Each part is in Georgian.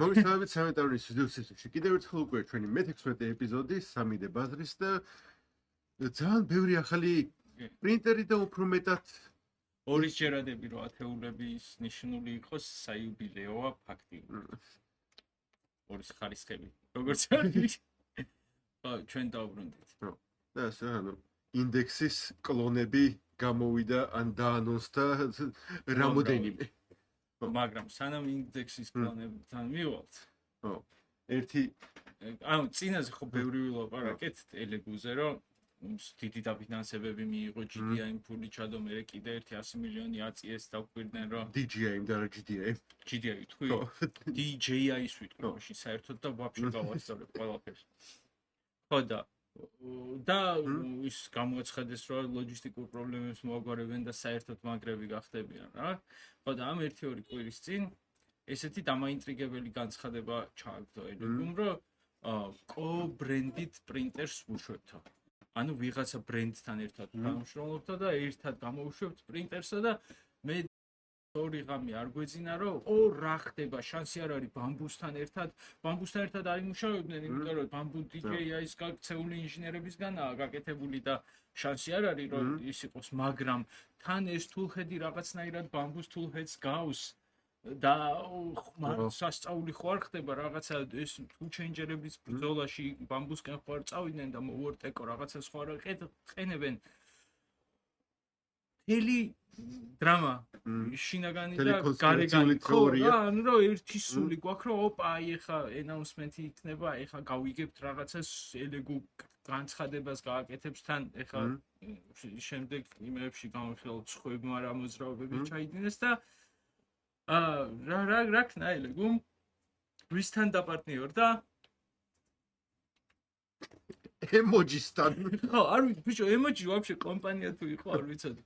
მოგესალმებით სამეტავრნის ვიდეოსესიაში. კიდევ ერთხელ უკვე ჩვენი მე-16 ეპიზოდი 3D ბაზრის და ძალიან ბევრი ახალი პრინტერი და უფრო მეტად ორის ჯერადები რომ ათეულების ნიშნული იყოს საიუბილეოა ფაქტიურად. ორის ხარისხები. როგორც არის. ჩვენ დავბრუნდით. და ასე ინდექსის კლონები გამოვიდა ან დაანონსდა რამოდენიმე. მაგრამ სანამ ინდექსის კლონებთან მივალთ. ერთი ანუ წინაზე ხო ბევრი ვილაპარაკეთ ტელეგუზე რომ დიდი დაფინანსებები მიიღო GDI-იმ ფული ჩადო მე კიდე ერთი 100 მილიონი აწიეს დავკვირდნენ რომ DJI-იმ და რა GDI-იმ GDI თქვი DJI-ის ვიტყვი მაშინ საერთოდ და ვაფშე გავასწორებ ყველაფერს ხო და ის გამოაცხადეს რომ ლოჯისტიკურ პრობლემებს მოაგვარებენ და საერთოდ მაგრები გახდებიან რა ხო და ამ 1-2 კვირის წინ ესეთი დამაინტრიგებელი განცხადება ჩააგდო ელეგუმ რომ კო-ბრენდით პრინტერს ვუშვებთ ანუ ვიღაცა ბრენდთან ერთად გამშრომლობთ და ერთად გამოუშვებთ პრინტერსა და მე ორი ღამე არ გვეძინა რომ რა ხდება შანსი არ არის ბამბუსთან ერთად არ იმუშავებდნენ იმიტომ რომ ბამბუ DJI-ის გაქცეული ინჟინერებისგანაა გაკეთებული და შანსი არ არის რომ ის იყოს მაგრამ თან ეს თულხედი რაღაცნაირად ბამბუს თულხედს გავს და სასწაული ხო არ ხდება რაღაცა ეს თულჩენჯერების ბრძოლაში ბამბუსკენ ხო არ წავიდნენ და მოვორტეკო რაღაცა სხვა რა ყენებენ თელი დრამა შინაგანი და გარეგანი თეორია ანუ რომ ერთი სული გვაქვს რომ ოპა აი ეხა ენაუნსმენტი იქნება ეხა გავიგებთ რაღაცას ელეგუ განცხადებას გააკეთებს თან ეხა შემდეგ იმებში გამახსოვს ხვებმა რა მოძრაობები ჩაიდინეს და რა ქნა ელეგუმ ვისთან დაპარტნიორდა ემოჯისთან ხო არ ვიცი ბიჭო ემოჯი ვაფშე კომპანია თუ იყო არ ვიცოდი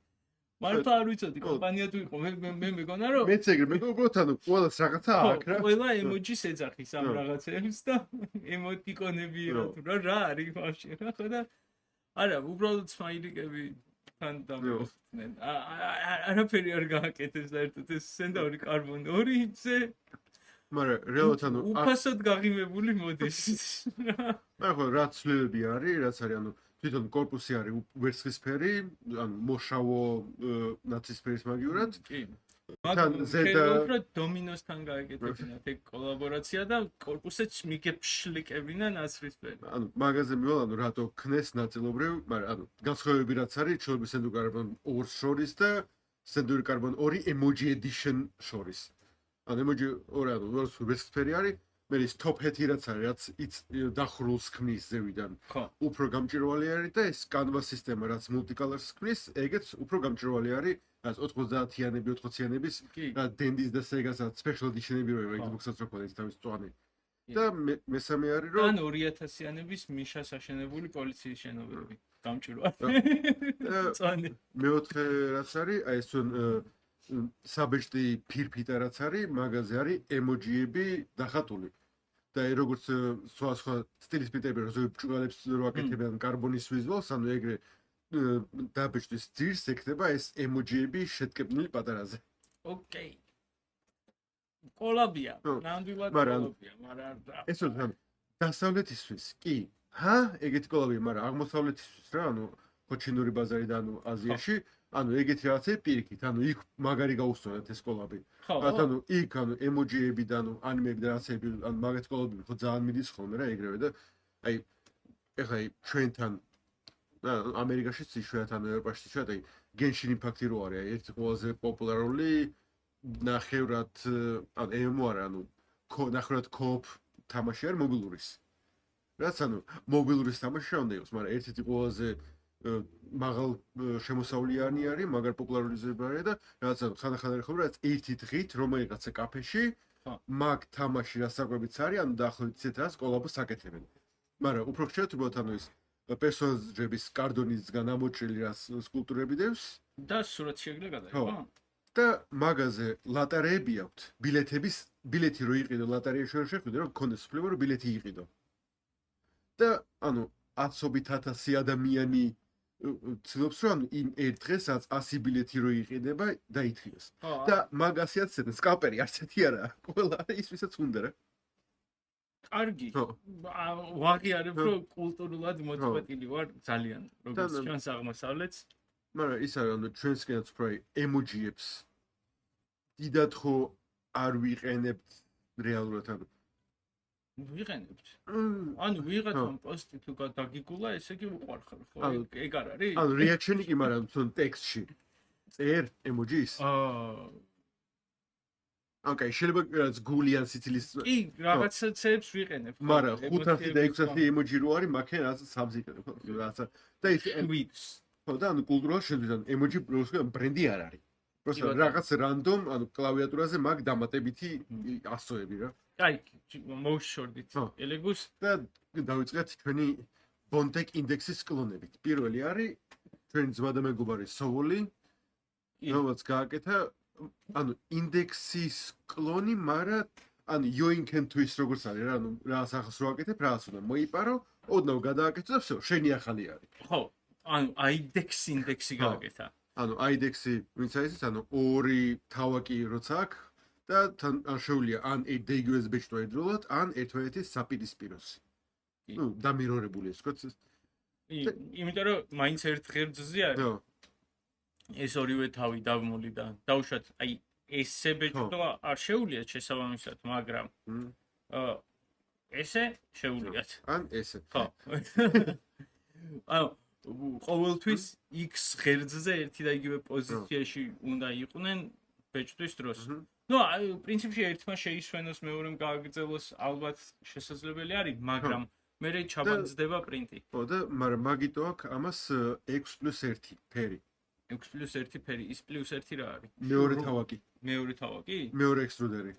მართლა არ ვიცოდი კომპანია თუ იყო მე მეგონა რომ მეც ეგრე მეგობრებთ ანუ ყველას რაღაცა აქვს რა ყველა ემოჯის ეძახის ამ რაღაცებს და ემოტიკონები რა არის ვაფშე რა ხო და არა უბრალოდ სმაილიკები თან დამოხდნენ არაფერი არ გააკეთეს საერთოდ ეს სენდაური კარბონ 2-ზე მაგრამ რეალურად ანუ უფასოდ გაღიმებული მოდის მაგრამ რა ცვლილებები არის რაც არის ანუ თვითონ корпуსი არის ვერცხლისფერი ანუ მოშავო ნაცისფერის მაგივრად მაგრამ ზედა დომინოსთან გააკეთებინათ ეგ კოლაბორაცია და корпуსეც მიგეფშლიკებინა ნაცრისფერი ანუ მაგაზე მივალ ანუ რატო ქნეს ნაწილობრივ მაგრამ ანუ განსხვავებები რაც არის ჩვეულებრივ სენდური კარბონ 2 შორის და სენდური კარბონ 2 emoji edition შორის ანუ emoji 2 ანუ ვერცხლისფერი არის მე ის top hat-ი რაც არის რაც დახრულს ქმნის ზევიდან უფრო გამჭვირვალე არის და ეს canvas სისტემა რაც multicolors ქმნის ეგეც უფრო გამჭვირვალე არის რაც 90-იანები 80-იანების დენდის და სეგასაც special edition-ები რო Xbox-საც რო ქონდეს თავის წვანი და მესამე არის რომ ან 2000-იანების მიშას აშენებული პოლიციის შენობები გამჭვირვალე წვანი მეოთხე რაც არის აი ეს საბეჭდი ფირფიტა რაც არის მაგაზე არის ემოჯიები დახატული და როგორც სხვა სტილის ფიტები როზები ბჭყალებს რო აკეთებენ კარბონის ვიზუალს ანუ ეგრე დაბეჭდის ძირს ეკდება ეს ემოჯიები შედგენილი პატარაზე ოკეი კოლაბია ნამდვილად კოლაბია მაგრამ ეს რომ დასავლეთისთვის კი ეგეთი კოლაბია მაგრამ აღმოსავლეთისთვის რა ანუ ხოჩინური ბაზარი და ანუ აზიაში ანუ ეგეთი რაღაცები პირიქით, ანუ იქ მაგარი გაუსწორეთ ეს კოლაბი. ანუ იქ ანუ ემოჯიები და ანუ ანიმეები და რაღაცები, ანუ მაგეთი კოლაბები ხო ძალიან მიდის ხოლმე რა ეგრევე და აი ეხლა ჩვენთან და ამერიკაშიც იშვიათად ანუ ევროპაშიც იშვიათად აი გენშინ იმპაქტი რო არის აი ერთი ყველაზე პოპულარული ნახევრად ანუ ემო არა ანუ ნახევრად კოპ თამაში არის მობილურის. რაც ანუ მობილურის თამაში უნდა იყოს, მაგრამ ერთ-ერთი ყველაზე მაღალ შემოსავლიანი არის, მაგარ პოპულარიზებული და რაღაცა ხანდახან ხომ რაც ერთი დღით რომელიღაცა კაფეში მაგ თამაში რასაკვებიც არის, ანუ დაახლოებით ისეთ რას კოლაბოს აკეთებენ. მაგრამ უფრო ხშირად უბრალოდ ანუ ეს პერსონაჟების კარდონისგან ამოჭრილი რას სკულპტურები დევს და სურათი შეგრე გადაიღო. და მაგაზე ლატარეები აქვთ, ბილეთი რო იყიდო ლატარეაში რო შეხვიდე რომ გქონდეს უფლება რომ ბილეთი იყიდო. და ანუ 100,000 ადამიანი ცდილობს რომ იმ ერთ დღეს 100 ბილეთი რო იყიდება და ითხრეს. და მაგასიაც სკალპერი არც ერთი არა. ყველა ის ვისაც უნდა რა. კარგი. ხო. ვაღიარებ, რომ კულტურულად მოწყვეტილი ვარ ძალიან, როგორც და- ჩვენს აღმოსავლეთს. მაგრამ ის არის ანუ ჩვენსკენაც უფრო ემოჯიებს დიდად ხო არ ვიყენებთ რეალურად ანუ ვიყენებთ. მ, ანუ ვიღაცამ პოსტი თუ დაგიგულა, ესე იგი უყარხარ, ხო? ანუ- ეგ არ არის? ანუ რეაქშენი კი მაგრამ თუნ ტექსტში წერ ემოჯის ოკეი შეიძლება რაც გულიან სიცილის კი, რაღაცაცებს ვიყენებ. მაგრამ 500 და 600 ემოჯი რო არის მაქენ რაც 3 იყენებ რაცა და ის კვიდს. ხო და ანუ კულტურულად შეგვიძლია ემოჯი ბრენდი არ არის просто კი, ბატონო. რაღაც რანდომ ანუ კლავიატურაზე მაგ დამატებითი ასოები რა აი, მოვშორდით ხო. ელეგუს. და დავიწყეთ ჩვენი ბონტეკ ინდექსის კლონებით. პირველი არის ჩვენი ძმა და მეგობარი სოული, კი. რომელიც გააკეთა ანუ ინდექსის კლონი, მაგრამ ანუ yoinkenთვის როგორც არის რა, ანუ რა სახას რო აკეთებ, რა უნდა მოიპარო, ოდნავ გადააკეთო და всё, შენი ახალი არის. ხო, ანუ აიდექს ინდექსი ხო. გააკეთა. ანუ აიდექსი ვინც არის ის, ანუ ორი თავაკი როცა აქვს და თან ან შეუძლია ან DGUS ბეჭდვა ერთდროულად, ან ერთმანეთის საპირისპიროსი. კი. ნუ დამირორებული ის თქო. იმიტომ რომ მაინც ერთ ღერძზე არის. ხო. ეს ორივე თავი დავმოლი და დავუშვათ, აი ესე ბეჭდვა არ შეუძლიათ შესაბამისად, მაგრამ მ, ესე შეუძლიათ. ან ესე. ხო. ანუ ყოველთვის X ღერძზე ერთი და იგივე პოზიციაში უნდა იყვნენ ბეჭდვის დროს. მჰმ. ნუ აი პრინციპში ერთმა შეისვენოს, მეორემ გააგრძელოს, ალბათ შესაძლებელი არის, მაგრამ მე ჩაბანძდება პრინტი. ხო და მაგრამ მაგიტო აქვს ამას 6+1 ფერი. 6+1 ფერი, ის +1 რა არის? მეორე თავაკი, მეორე თავაკი? მეორე ექსტრუდერი.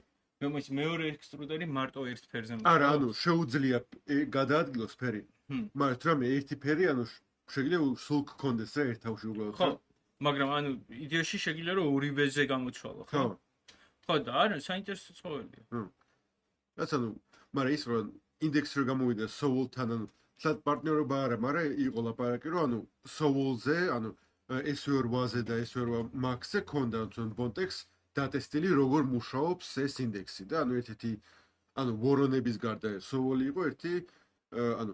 მეორე ექსტრუდერი მარტო ერთ ფერზე არა, ანუ შეუძლია გადაადგილოს ფერი. მაგრამ თუმცა ერთი ფერი, ანუ შეიძლება სულ გქონდეს რა ერთ თავში უბრალოდ. ხო, მაგრამ ანუ იდეაში შეიძლება რომ ორივეზე გამოცვალო, ხო? ხო. ხო და არა, საინტერესო ცხოველია. რაც ანუ, მაგრამ ის რომ ინდექსი რო გამოვიდა Soul-თან, ანუ სად პარტნიორობა არა, მაგრამ იყო ლაპარაკი რომ ანუ Soul-ზე, ანუ SVR-ზე და SVR-Max-ზე ქონდა თუნ Bontex დატესტილი როგორ მუშაობს ეს ინდექსი და ანუ ერთ-ერთი ანუ ვორონების გარდა Soul იყო ერთი ანუ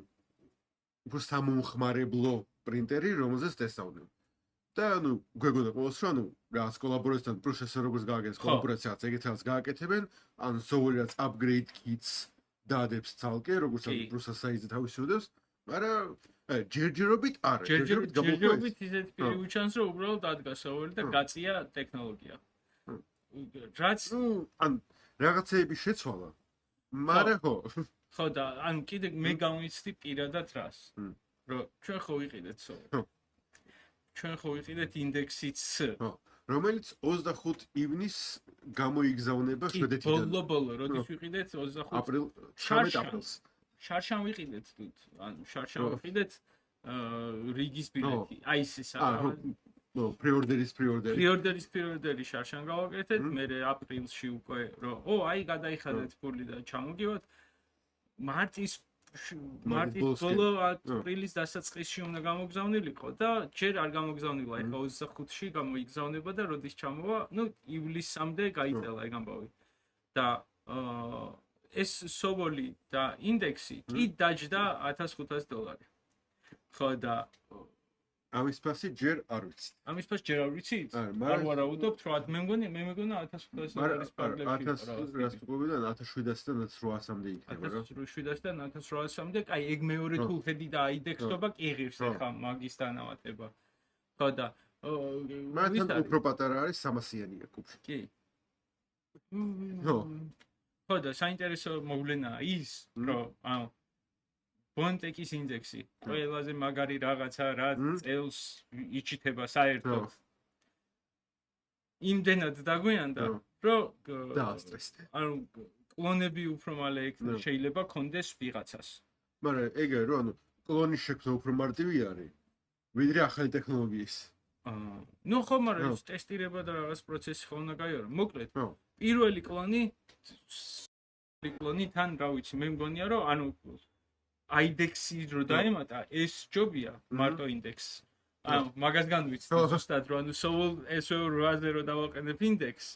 უფრო სამომხმარებლო პრინტერი, რომელზეც ტესტავდნენ. და ანუ გვეგონა ყოველს რომ ანუ რაღაც კოლაბორაციასთან პროცესორ როგორც გააკეთეს კოლაბორაციაც ეგეთ რაღაც გააკეთებენ, ან Soul-ი რაც upgrade kits დაადებს ცალკე, როგორც ანუ პროცესორ საიზი თავისი უდევს, მაგრამ ჯერჯერობით არა, ჯერჯერობით ისეთ პირი უჩანს რომ უბრალოდ ადგა Soul-ი და გაწია ტექნოლოგია. რაც ან რაღაცეები შეცვალა. მაგრამ ხო. ხო და ანუ კიდე მე გამვიცდი პირადად რას. რომ ჩვენ ხო ვიყიდეთ Soul. ჩვენ ხო ვიყიდეთ ინდექსიც C. ხო. რომელიც 25 ივნისს გამოიგზავნება შვედეთიდან. ბოლო, როდის ვიყიდეთ 25 aprilს. შარშან ვიყიდეთ თუ ანუ შარშან ვიყიდეთ რიგის ბილეთი. აი ეს ნო, პრიორდერის პრიორდერი შარშან გავაკეთეთ, მე აპრილში უკვე რომ აი გადაიხადეთ ფული და ჩამოგივათ. მარტის ბოლო აპრილის დასაწყისში უნდა გამოგზავნილიყო და ჯერ არ გამოგზავნილა, ეხლა 25-ში გამოიგზავნება და როდის ჩამოვა, ნუ ივლისამდე გაიწელა ეგ ამბავი. და ეს Soul-ი და ინდექსი კი დაჯდა $1500. ხო და ამის ფასი ჯერ არ ვიცი. ამის ფასი ჯერ არ ვიცით? არ ვარაუდობთ, რა მე მეგონა $1500 პარლებში. 1800-დან 1700-დან 1800-მდე იქნება რა. 1700-დან 1800-მდე, აი ეგ მეორე თულხედი და აიდექსობა კი ღირს ახლა მაგის დანავატება. ხო და მაგრამ უფრო პატარა არის 300-იანია კუბში. კი. ხო. ხო და საინტერესო მოვლენაა ის, რომ ანუ Bontex ინდექსი ყველაზე მაგარი რაღაცა რა წელს იჩითება საერთოდ. იმდენად დაგვიანდა, რომ დაასტრესდა. ანუ კლონები უფრო მალე შეიძლება კონდეს ვიღაცას. მაგრამ ეგ არის რომ ანუ კლონის შექმნა უფრო მარტივი არის, ვიდრე ახალი ტექნოლოგიის. ნუ ხო, მაგრამ ეს ტესტირება და რაღაც პროცესი ხო უნდა გაიარო. მოკლედ, პირველი კლონი თან რა ვიცი, მე მგონია რომ ანუ აიდექსი რო დაემატა, ეს ჯობია მარტო ინდექს. ანუ მაგას განვიცდი ზუსტად რომ ანუ Soul SVR-ზე რო დავაყენებ ინდექს,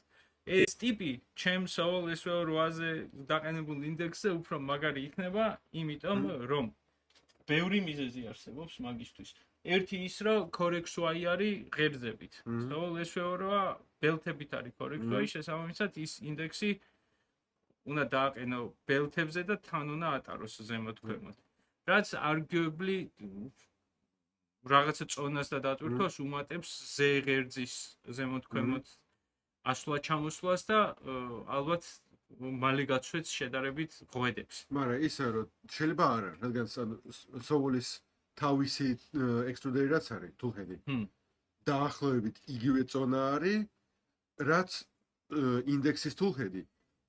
ეს ტიპი ჩემს ყოველ SVO8-ზე დაყენებულ ინდექსზე უფრო მაგარი იქნება, იმიტომ რომ ბევრი მიზეზი არსებობს მაგისთვის. ერთი ის რომ CorexY არის ღერძებით. ყოველ SVO8 ბელთებით არის CorexY, შესაბამისად ის ინდექსი უნდა დააყენო ბელთებზე და თან უნდა ატაროს ზემოთ ქვემოთ. რაც arguably რაღაცა წონას და დატვირთვას უმატებს ზე ღერძის ზემოთ ქვემოთ ასვლა-ჩამოსვლას და ალბათ მალე გაცვეთს შედარებით ღვედებს. მაგრამ ისე რომ შეიძლება არა, რადგან სოვოლის თავისი ექსტრუდერი რაც არის, თულხედი. დაახლოებით იგივე წონა არის, რაც ინდექსის თულხედი,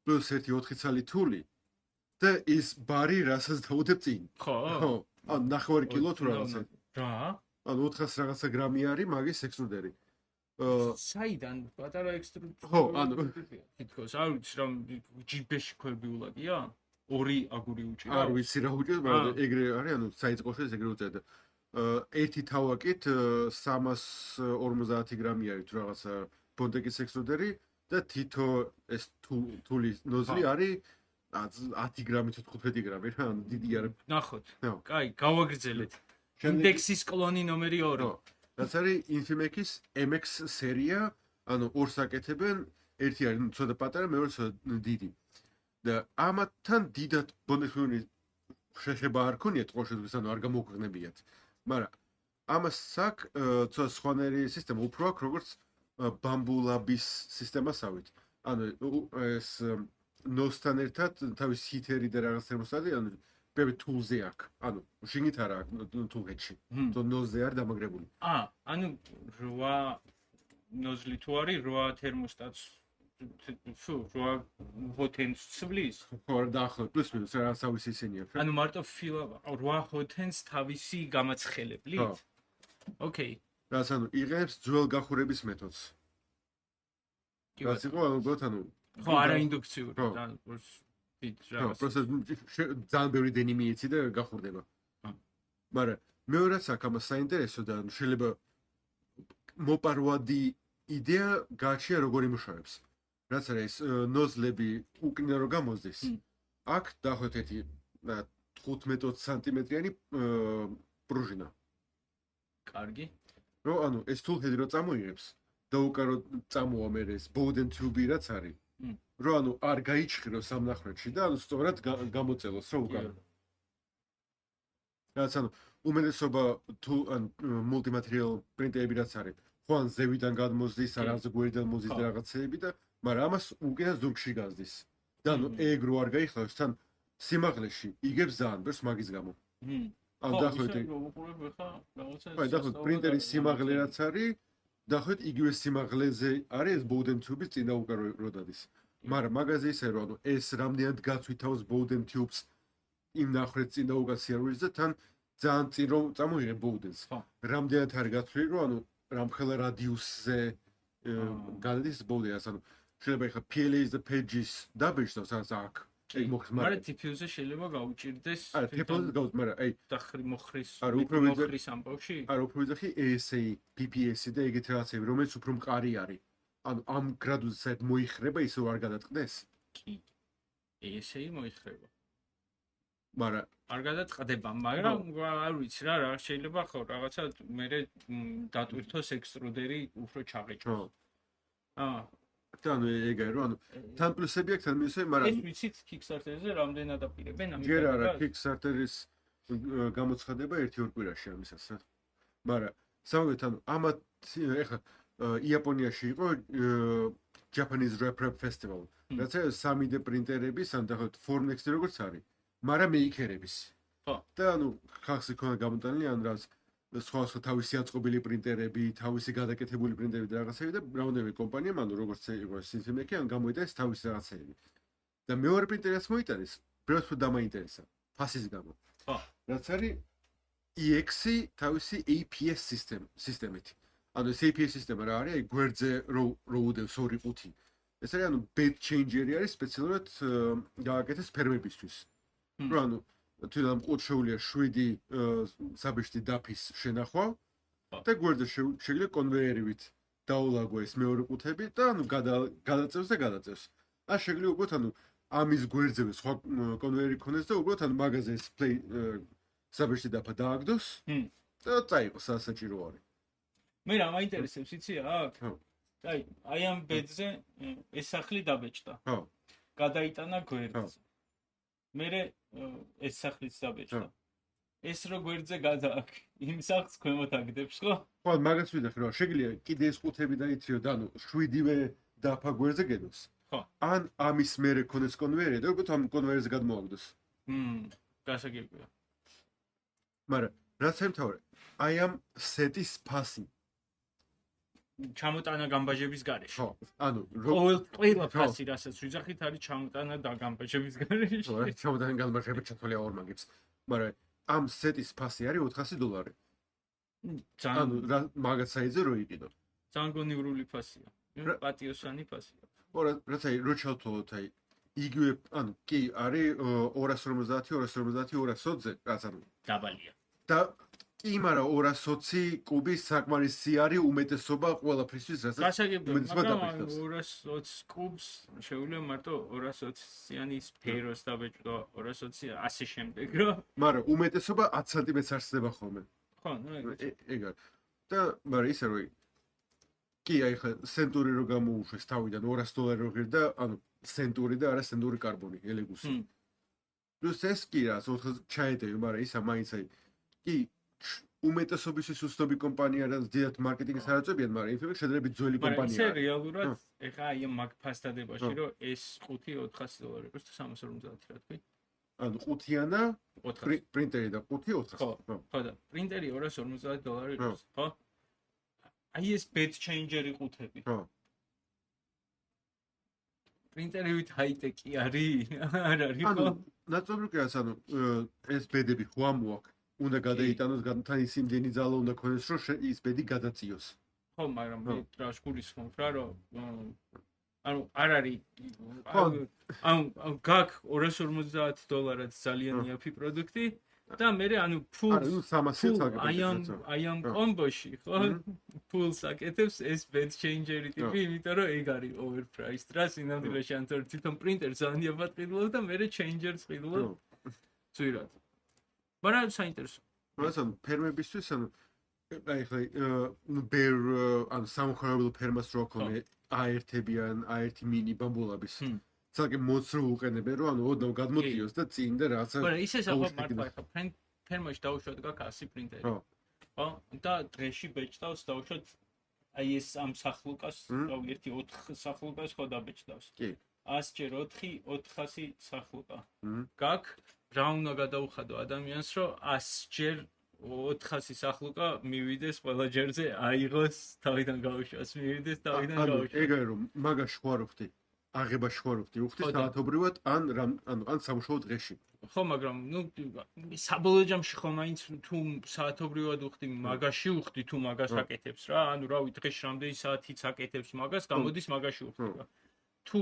პლუს 1.4 ცალი თული და ის ბარი რასაც დაუდებ წინ. ხო? ხო. ან 9 კილო თუ რაღაცა. რა? ან 400 რაღაცა გრამი არის მაგის ექსტრუდერი. საიდან პატარა ექსტრუდერი? ხო, ანუ თითქოს არ ვიცი რა ჯიბეში ქვევიულადია? ორი აგური უჭირავს? არ ვიცი რა უჭირავს, მაგრამ ეგრე არის, ანუ საიწყოში ეგრე უწევდა. ერთი თავაკით 350 გრამი არის თუ რაღაცა ბონტეკის ექსტრუდერი და თითო ეს თულის ნოზლი არის 10 გრამი თუ 15 გრამი რა, ანუ დიდი არის. ნახოთ. კაი, გავაგრძელეთ. ინდექსის კლონი ნომერი 2. რაც არის Infimec-ის MX სერია, ანუ ორს აკეთებენ, ერთი არის ცოტა პატარა, მეორე ცოტა დიდი. და ამათთან დიდად ბონტექსური შეხება არ ქონიათ ყოშეთს, ანუ არ გამოგვგნებიათ. მაგრამ ამას აქვს ცოტა სხვანაირი სისტემა, უფრო აქვს როგორც ბამბულაბის სისტემასავით. ანუ ეს ნოსთან ერთად თავის ჰიტერი და რაღაც თერმოსტატი, ანუ ბევრი თულზე აქვს. ანუ შიგნით არა აქვს თულღეთში. თო ნოზზე არის დამაგრებული. ანუ 8 ნოზლი თუ არის 8 თერმოსტატს ფუ 8 ჰოტენს ცვლის. ხო, დაახლოებით პლუს მინუს რაღაც თავისი ისინია. ანუ მარტო ფილა 8 ჰოტენს თავისი გამაცხელებლით? ოკეი. რაც ანუ იღებს ძველ გახურების მეთოდს. რაც იყო ანუ ხო, არა ინდუქციური, და ხო, პროცესი ძალიან ბევრი დენი მიეცი და გახურდება. მაგრამ მეორეც აქ ამას საინტერესო და შეიძლება მოპარვადი იდეა გააჩნია როგორ იმუშავებს. რაც არის ნოზლები უკინა რო გამოზდეს. აქ დაახლოებით ერთი 15 სანტიმეტრიანი პრუჟინა. კარგი. რო ანუ ეს თულხედი რო წამოიღებს და უკარო წამოვა მე ეს ბოუდენ თიუბი რაც არის. რო ანუ არ გაიჩხირო სამნახრებში და ანუ სწორად გამოწელოს რო უკარო. რაც ანუ უმეტესობა თუ ან მულტიმატერიალ პრინტერები რაც არის, ხო ან ზევიდან გადმოზდის, არამზე გვერდიდან მოზდის და რაღაცეები და მაგრამ ამას უკენა ზურგში გაზდის. და ანუ ეგ რო არ გაიხსნას თან სიმაღლეში იგებს ძალიან ბევრს მაგის გამო. ანუ დაახლოებით დაახლოებით პრინტერის სიმაღლე რაც არის, დაახლოებით იგივე სიმაღლეზე არის ეს ბოუდენ თიუბის წინა უკარო რო დადის. მაგრამ მაგაზე ისე რომ ანუ ეს რამდენად გაცვითავს ბოუდენ თიუბს იმ ნახრეთ წინა უკან სიარულის და თან ძალიან წინ რომ წამოიღე ბოუდენს. რამდენად არის გაცვლილი რომ ანუ რამხელა რადიუსზე გადის ბოუდენს, ანუ შეიძლება ხა PLA-ს და pages დაბეჭდოს ასე აქ. ეგ მოხს მაგრამ TPU-ზე შეიძლება გაუჭირდეს. არა, TPU-ზე გაუჭ, მაგრამ აი დახრი მოხრის. არა, უფრო მოხრის ამბავში? არა, უფრო ვიძახი ASA, PPS-ი და ეგეთი რაღაცები, რომელიც უფრო მყარი არის. ანუ ამ გრადუსზე საერთოდ მოიხრება ისე არ გადაწყდეს? კი. ASA მოიხრება. მაგრამ არ გადაწყდება, მაგრამ არ vicი რა შეიძლება ხო რაღაცა მე დატვირთოს ექსტრუდერი უფრო ჩაღეჭოს. ანუ ეგაა რომ ანუ თან პლუსები აქვს თან მინუსები, მაგრამ ეს ვიცით Kickstarter-ზე რამდენად აპირებენ ამის ჯერ არა Kickstarter-ის გამოცხადება 1-2 კვირაში ამისას. მაგრამ სამაგერად ანუ ამათ ეხლა იაპონიაში იყო Japanese Rep Festival. რაც არის 3D პრინტერების ან დაახლოებით Formnext-ი როგორც არის, მაგრამ მეიქერების. ხო. და ანუ ხალხი ქონა გამოტანილი ან რაც სხვა თავისი აწყობილი პრინტერები, თავისი გადაკეთებული პრინტერები და რაღაცები და რაუნდები კომპანიამ, ანუ როგორც იყო Infimec-ი, ან გამოიტანეს თავისი რაღაცეები. და მეორე პრინტერიც მოიტანეს, ბევრს დამაინტერესა ფასის გამო. ხო. რაც არის EX-ი თავისი APS სისტემით. ანუ ეს APS სისტემა რა არის? აი გვერდზე რო უდევს 2-5. ეს არის ანუ bed changer-ი არის სპეციალურად გააკეთეს ფერმებისთვის. რო ანუ თვითონ ყუთშეულია 7 საბეჭდი დაფის შენახვა და გვერდზე შეგვიძლია კონვეიერივით დაულაგო ეს მეორე ყუთები და ანუ გადაწევს და გადაწევს. ან შეგვიძლია უბრალოდ ანუ ამის გვერდზე სხვა კონვეიერი ქონდეს და უბრალოდ ანუ მაგაზე ეს play საბეჭდი დაფა დააგდოს და წაიყოს საჭირო არის. მე რა მაინტერესებს იცი აქ? ხო. აი ამ ბედზე ეს სახლი დაბეჭდა. ხო. გადაიტანა გვერდზე. მერე ეს სახლიც დაბეჭდა. ეს რო გვერდზე გადააქ, იმ სახლს ქვემოთ აგდებს ხო? ხო, მაგაც ვიდახე რომ შეგვიძლია კიდე ეს ყუთები დაიწიო და ანუ 7-ვე დაფა გვერდზე გედოს. ხო. ან ამის მერე ქონდეს კონვეიერი და უბრალოდ ამ კონვეიერზე გადმოაგდოს. გასაგებია. მაგრამ რაც ემთავრე, აი ამ სეტის ფასი. ჩამოტანა გამბაჟების გარეშე. ხო, ანუ ყველა ფასი, რასაც ვიძახით, არის ჩამოტანა და გამბაჟების გარეშე. ხო, ჩამოდან გამბაჟები ჩათვლია ორ მაგებს. მაგრამ ამ სეტის ფასი არის $400. ანუ მაგაც საიძე რო იყიდო. ძალიან გონივრული ფასია. პატიოსანი ფასია. ხო, რაც აი რო ჩავთვალოთ აი იგივე, ანუ კი არის 250, 250, 220-ზე, რაც ანუ დაბალია. და კი, მაგრამ 220 კუბის საკმარისი არის უმეტესობა ყველაფრისთვის, რასაც გასაგებია, უმეტესობა მაგრამ დაბეჭდავს. 220 კუბს შეუძლია მარტო 220-იანი სფეროს დაბეჭდვა, 220 ასე შემდეგ, რა. მაგრამ უმეტესობა 10 სანტიმეტრს არსდება ხოლმე. ხო, ნუ ეგ არის. და მაგრამ ისე რომ კი აი ხა სენტური რო გამოუშვეს თავიდან $200 რო ღირდა, ანუ სენტური და არა სენტური კარბონი, ელეგუსი. პლუს ეს კი რა 400 ჩაედევი, მაგრამ ისა მაინც აი კი უმეტესობისთვის უცნობი კომპანია და დიდად მარკეტინგს არ აწევიან, მაგრამ იმ შედარებით ძველი კომპანია. მაგრამ ისე რეალურად ეხა აი მაგ ფასდადებაში რომ ეს ყუთი $400 იყოს და 350 რა თქვი? ანუ ყუთიანა 400 პრინტერი და ყუთი 400. ხო და პრინტერი $250 იყოს, ხო? აი ეს bed changer-ი ყუთები. ხო. პრინტერივით ჰაი-ტეკი არის? არ არის ხო? ანუ ნაწილობრივ კი არის, ანუ ეს ბედები ხო ამოაქვს. უნდა გადაიტანოს თან ის იმდენი ძალა უნდა ქონდეს, რომ ის ბედი გადაწიოს. ხო, მაგრამ მე რა შეგულისხმობ რა, რომ ანუ არ არის ანუ გაქ $250 ძალიან იაფი პროდუქტი და მე ანუ ფულს აი ამ კომბოში ხო ფულს აკეთებს ეს bed changer-ი ტიპი, იმიტომ რომ ეგ არის overpriced რა სინამდვილეში ან თვითონ პრინტერს ანიებად ყიდულობ და მე changer-ს ყიდულობ ძვირად. მაგრამ საინტერესო. ანუ ფერმებისთვის ანუ აი ხა ნუ ბერ ან სამხარებლო ფერმას რო აქვს აერთებიან, აერთი მინი ბამბულების. ცალკე მოდს რო უყენებენ, რომ ანუ ოდნავ გადმოწიოს და წინ და რაღაცა. მაგრამ ისე მარტო ხა ფერმაში დაუშვათ გაქ 100 პრინტერი. ხო? და დღეში ბეჭდავს დაუშვათ აი ეს ამ სახლუკას, ერთი 4 სახლუკას ხო დაბეჭდავს. კი. 100 ჯერ 4, 400 სახლუკა. გაქ რა უნდა გადაუხადო ადამიანს, რომ 100 ჯერ 400 სახლუკა მივიდეს ყველა ჯერზე, აიღოს თავიდან გავუშვას, მივიდეს თავიდან გავუშვას. ეგ არის რომ მაგაში ხوار ვხდი. აღებაში ხوار ვხდი, უხდი საათობრივად ან სამუშაო დღეში. ხო, მაგრამ ნუ საბოლოო ჯამში ხო მაინც თუ საათობრივად უხდი, მაგაში უხდი თუ მაგას აკეთებს რა, ანუ რავი დღეში რამდენი საათიც აკეთებს მაგას, გამოდის მაგაში უხდი რა. თუ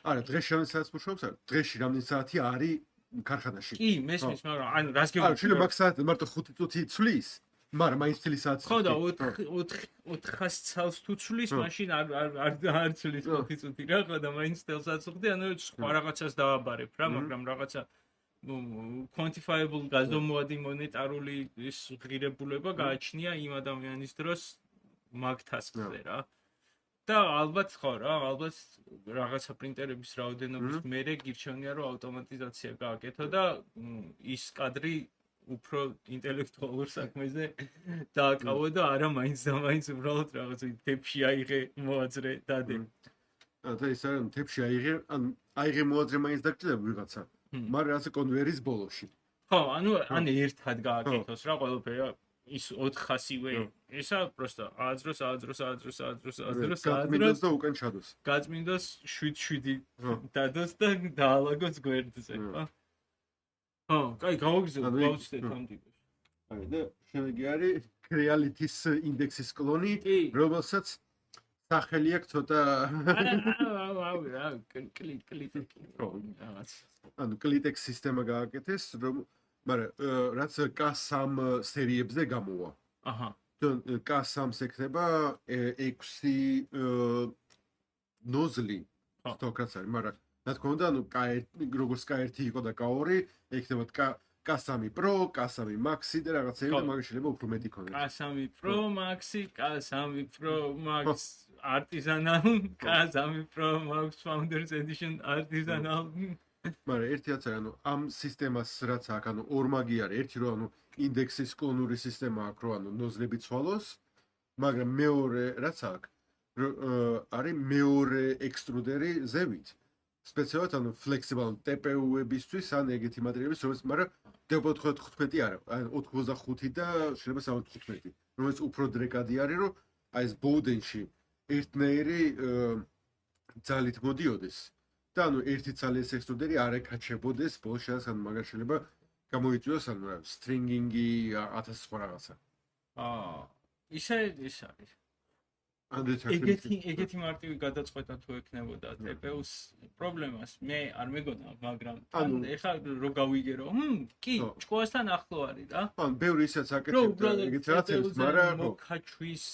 არა, დღეში რამდენი საათს მუშაობს? დღეში რამდენი საათი არის ქარხანაში. კი, მესმის, მაგრამ ანუ რას გეუბნები? არა, შეიძლება მაგ საათზე მარტო 5 წუთი ცვლის, მაგრამ მაინც წელი საათი. ხო და 400 წელს თუ ცვლის, მაშინ არ ცვლის 5 წუთი რა, ხო და მაინც წელსაც უხდი, ანუ სხვა რაღაცას დააბარებ რა, მაგრამ რაღაცა quantifiable გაზომვადი მონეტარული ის ღირებულება გააჩნია იმ ადამიანის დროს მაგ task-ზე რა. და ალბათ ხო რა, ალბათ რაღაცა პრინტერების რაოდენობის მერე გირჩევნია რომ ავტომატიზაცია გააკეთო და ის კადრი უფრო ინტელექტუალურ საქმეზე დააკავო და არა მაინც და მაინც უბრალოდ რაღაცა თებში აიღე, მოაძრე, დადე. და ის არის თებში აიღე, მოაძრე მაინც დაგჭირდა ვიღაცა. მაგრამ ასე კონვეიერის ბოლოში. ხო, ანუ ან ერთად გააკეთოს რა ყველაფერი. ის 400-ვე. ისა პროსტა აძროს გაწმინდოს და უკან ჩადოს. გაწმინდოს 7-7 დადოს და დაალაგოს გვერდზე, ხო? ხო, კაი, გავუჩნდეთ ამ ტიპში. აი და შემდეგი არის Creality-ის ინდექსის კლონი, რომელსაც სახელი აქვს ცოტა რა, კლიტექი. რაღაც. ანუ კლიტექ სისტემა გააკეთეს, რომ მაგრამ რაც K3 სერიებზე გამოვა. აჰა. K3-ს ექნება 6 ნოზლი თოკაც არის, მაგრამ რა თქმა უნდა, როგორც K1 იყო და K2, ექნება K3 Pro, K3 Max და რაღაცები და მაგას შეიძლება უფრო მეტი ქონდეს. K3 Pro Max, K3 Pro Max Artisanal, K3 Pro Max Founders Edition Artisanal. მაგრამ ერთი რაც არის, ამ სისტემას რაც აქვს, ორ მაგი არის, ერთი რომ ინდექსის კლონური სისტემა აქვს, რომ ნოზლები ცვალოს, მაგრამ მეორე რაც აქვს, არის მეორე ექსტრუდერი ზევით. სპეციალურად ფლექსიბლ TPU-ებისთვის ან ეგეთი მატერიალების, მაგრამ 95 არა, 85 და შეიძლება 75, რომელიც უფრო დრეკადი არის, რომ აი ეს ბოუდენში ერთნაირი ძალით მოდიოდეს. და ერთი ძალის ექსტრუდერი არ ეკაჩებოდეს ბოლოს, მაგას შეიძლება გამოიწვიოს სტრინგინგი 1000 სხვა რაღაცა. ისე ის არის. ეგეთი მარტივი გადაწყვეტა თუ ექნებოდა TPU-ს პრობლემას, მე არ მეგონა, მაგრამ ეხლა რო გავიგე რომ კი, ჭკუასთან ახლო არის რა. ბევრი ისაც აკეთებდა ეგეთ რაღაცებს, მაგრამ მოკაჩვის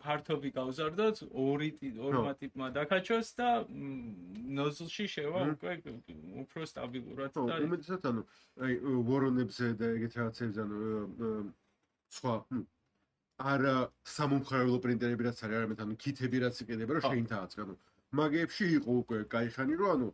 ფართობი გავზარდოთ, ორი ტიპმა დაკაჩოს და ნოზლში შევა უკვე უფრო სტაბილურად და უმეტესად აი ვორონებზე და ეგეთ რაღაცებზე სხვა არა სამომხმარებლო პრინტერები რაც არის, არამედ კითები რაც იყიდება, რომ შეინთააც, მაგეებში იყო უკვე кайხანი, რომ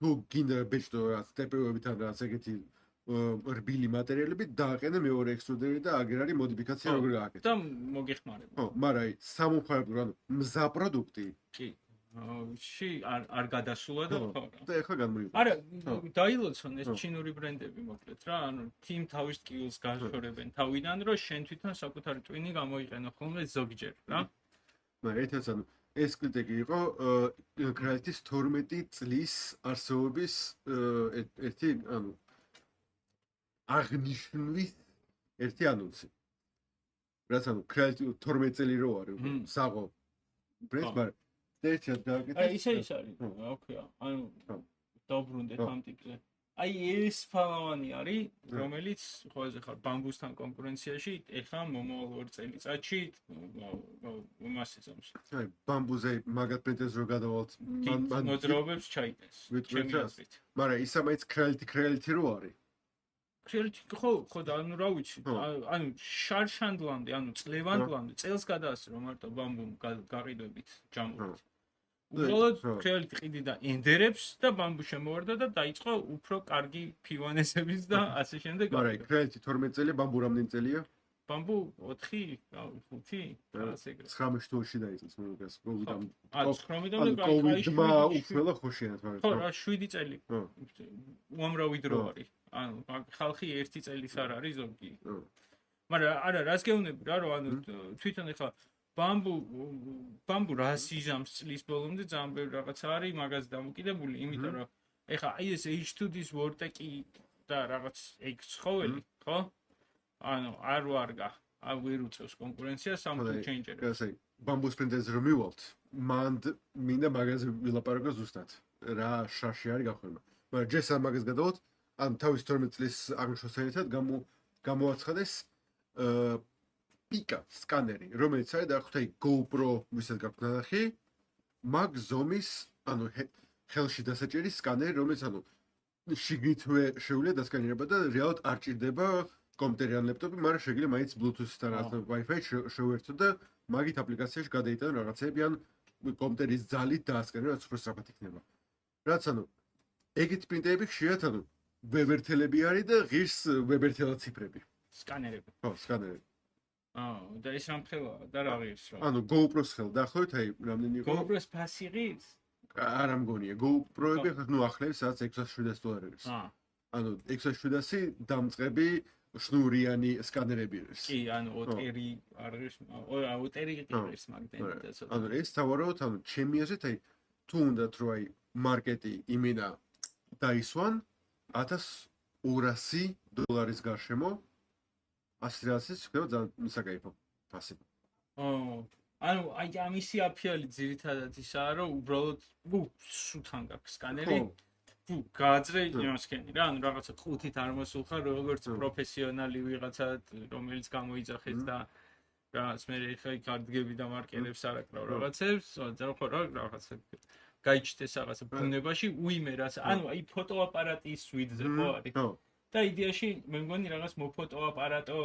თუ გინდა ბეჭდო რაც TPU-ებით ან რაც ეგეთი რბილი მატერიალები დააყენე მეორე ექსტრუდერი და აგერ არის მოდიფიკაცია როგორ გააკეთე. და მოგეხმარება. მაგრამ აი სამომხმარებლო მზა პროდუქტი კი. არ გადასულა და ხო. და ეხლა განმრიგდა. არა, დაილოცონ ეს ჩინური ბრენდები მოკლედ რა, თიმ თავის skills გაშორებენ თავიდან, რომ შენ თვითონ საკუთარი ტვინი გამოიყენო ხოლმე ზოგჯერ რა. მაგრამ ერთად ეს კრიტიკი იყო კრაიტის 12 წლის არსებობის ერთი აღნიშნვის ერთი ანონსი. რაც კრაიტი 12 წელი რო არის საღო ბრენდს, მაგრამ ერთად გააკეთეს. ისე ის არის. ოკეი. დაუბრუნდეთ ამ ტიპზე. აი ეს ფალავანი არის, რომელიც ყველაზე ხარ ბამბუსთან კონკურენციაში, ეხლა მომავალ 2 წელიწადში იმას ეზომს. აი ბამბუზე მაგათ პრინტერს რო გადავალთ, მოძრაობებს ჩაიტეს. ჩემი აზრით. მაგრამ ისა მაინც კრაიტი რო არის. კრაიტი ხო და რა ვიცი, შარშანდლანდი, წლევანდლანდი, წელს გადაასწრო მარტო ბამბუმ გაყიდვებით ჯამურად. უბრალოდ კრაიტი ყიდი და ენდერებს და ბამბუ შემოვარდა და დაიწყო უფრო კარგი ფივანესების და ასე შემდეგ. მაგრამ კრაიტი 12 წელი, ბამბუ რამდენი წელია? ბამბუ 4, 5, ასე ეგრე. 19 თულში დაიწყეს მოგას. კოვიდამ უშველა ხოშიანად მაგრამ. ხო, 7 წელი. უამრავი დრო არის. ხალხი 1 წელიც არ არის ზოგი. მაგრამ არა, რას გეუბნები რა, რომ თვითონ ეხლა ბამბუ რას იზამს წლის ბოლომდე ძალიან ბევრი რაღაცა არის მაგაზე დამოკიდებული, იმიტომ რომ ეხლა აი ეს H2D-ს ვორტეკი და რაღაც ეგ ცხოველი, ხო? არ ვარგა, ვერ უწევს კონკურენციას ამ ჩენჯერებს. ასე ბამბუს პრინტერს რომ მივალთ, მანდ მინდა მაგაზე ვილაპარაკო ზუსტად. რა შარში არის გახვენა. მაგრამ ჯერ სამ მაგას გადავალთ, ან თავის 12 წლის აღნიშნულთან ერთად გამოაცხადეს პიკა სკანერი, რომელიც არის დაახლოებით GoPro ვისაც გაქვთ ნახი, მაგ ზომის, ხელში დასაჭერი სკანერი, რომელიც შიგნითვე შეუძლია დასკანირება და რეალურად არ ჭირდება კომპიუტერი ან ლეპტოპი, მაგრამ შეგვიძლია მაინც Bluetooth-თან ან Wi-Fi შევერთო და მაგით აპლიკაციაში გადაიტანო რაღაცები ან კომპიუტერის ძალით დაასკანო, რაც უფრო სწრაფად იქნება. რაც ეგეთი პრინტერები ხშირად ვებერთელები არის და ღირს ვებერთელა ციფრები. სკანერები. ხო, სკანერები. და ეს რამხელა და რა ღირს რა. GoPro-ს ხელ დაახლოებით აი რამდენი იყო? GoPro-ს ფასი ღირს? არა მგონია. GoPro-ები ახლა სადაც $600. 600 დამწყები შნურიანი სკანერები არის. კი, ოტერი არ ღირს, ოტერი ღირს მაგდენი და ცოტა. ეს თავაროთ, ჩემი აზრით აი თუ უნდათ რომ აი მარკეტი იმინა დაისვან $1200 გარშემო 100 რაღაცის ხდება ძალიან საკაიფო ფასი. აი ამისი აფიალი ძირითადად ისაა რომ უბრალოდ სუთან გაქვს სკანერი გააძრე იმასკენი რა, ანუ რაღაცა 5-ით არ მოსულხარ, როგორც პროფესიონალი ვიღაცა, რომელიც გამოიძახეს და რაღაც მე ხა კარდგები და მარკერებს არაკრავ რაღაცებს, ხო რა რაღაცა გაიჩნდეს რაღაცა ბუნებაში უიმე რაც, ანუ აი ფოტოაპარატის სვიდზე ხო არის. და იდეაში მე მგონი რაღაც მოფოტოაპარატო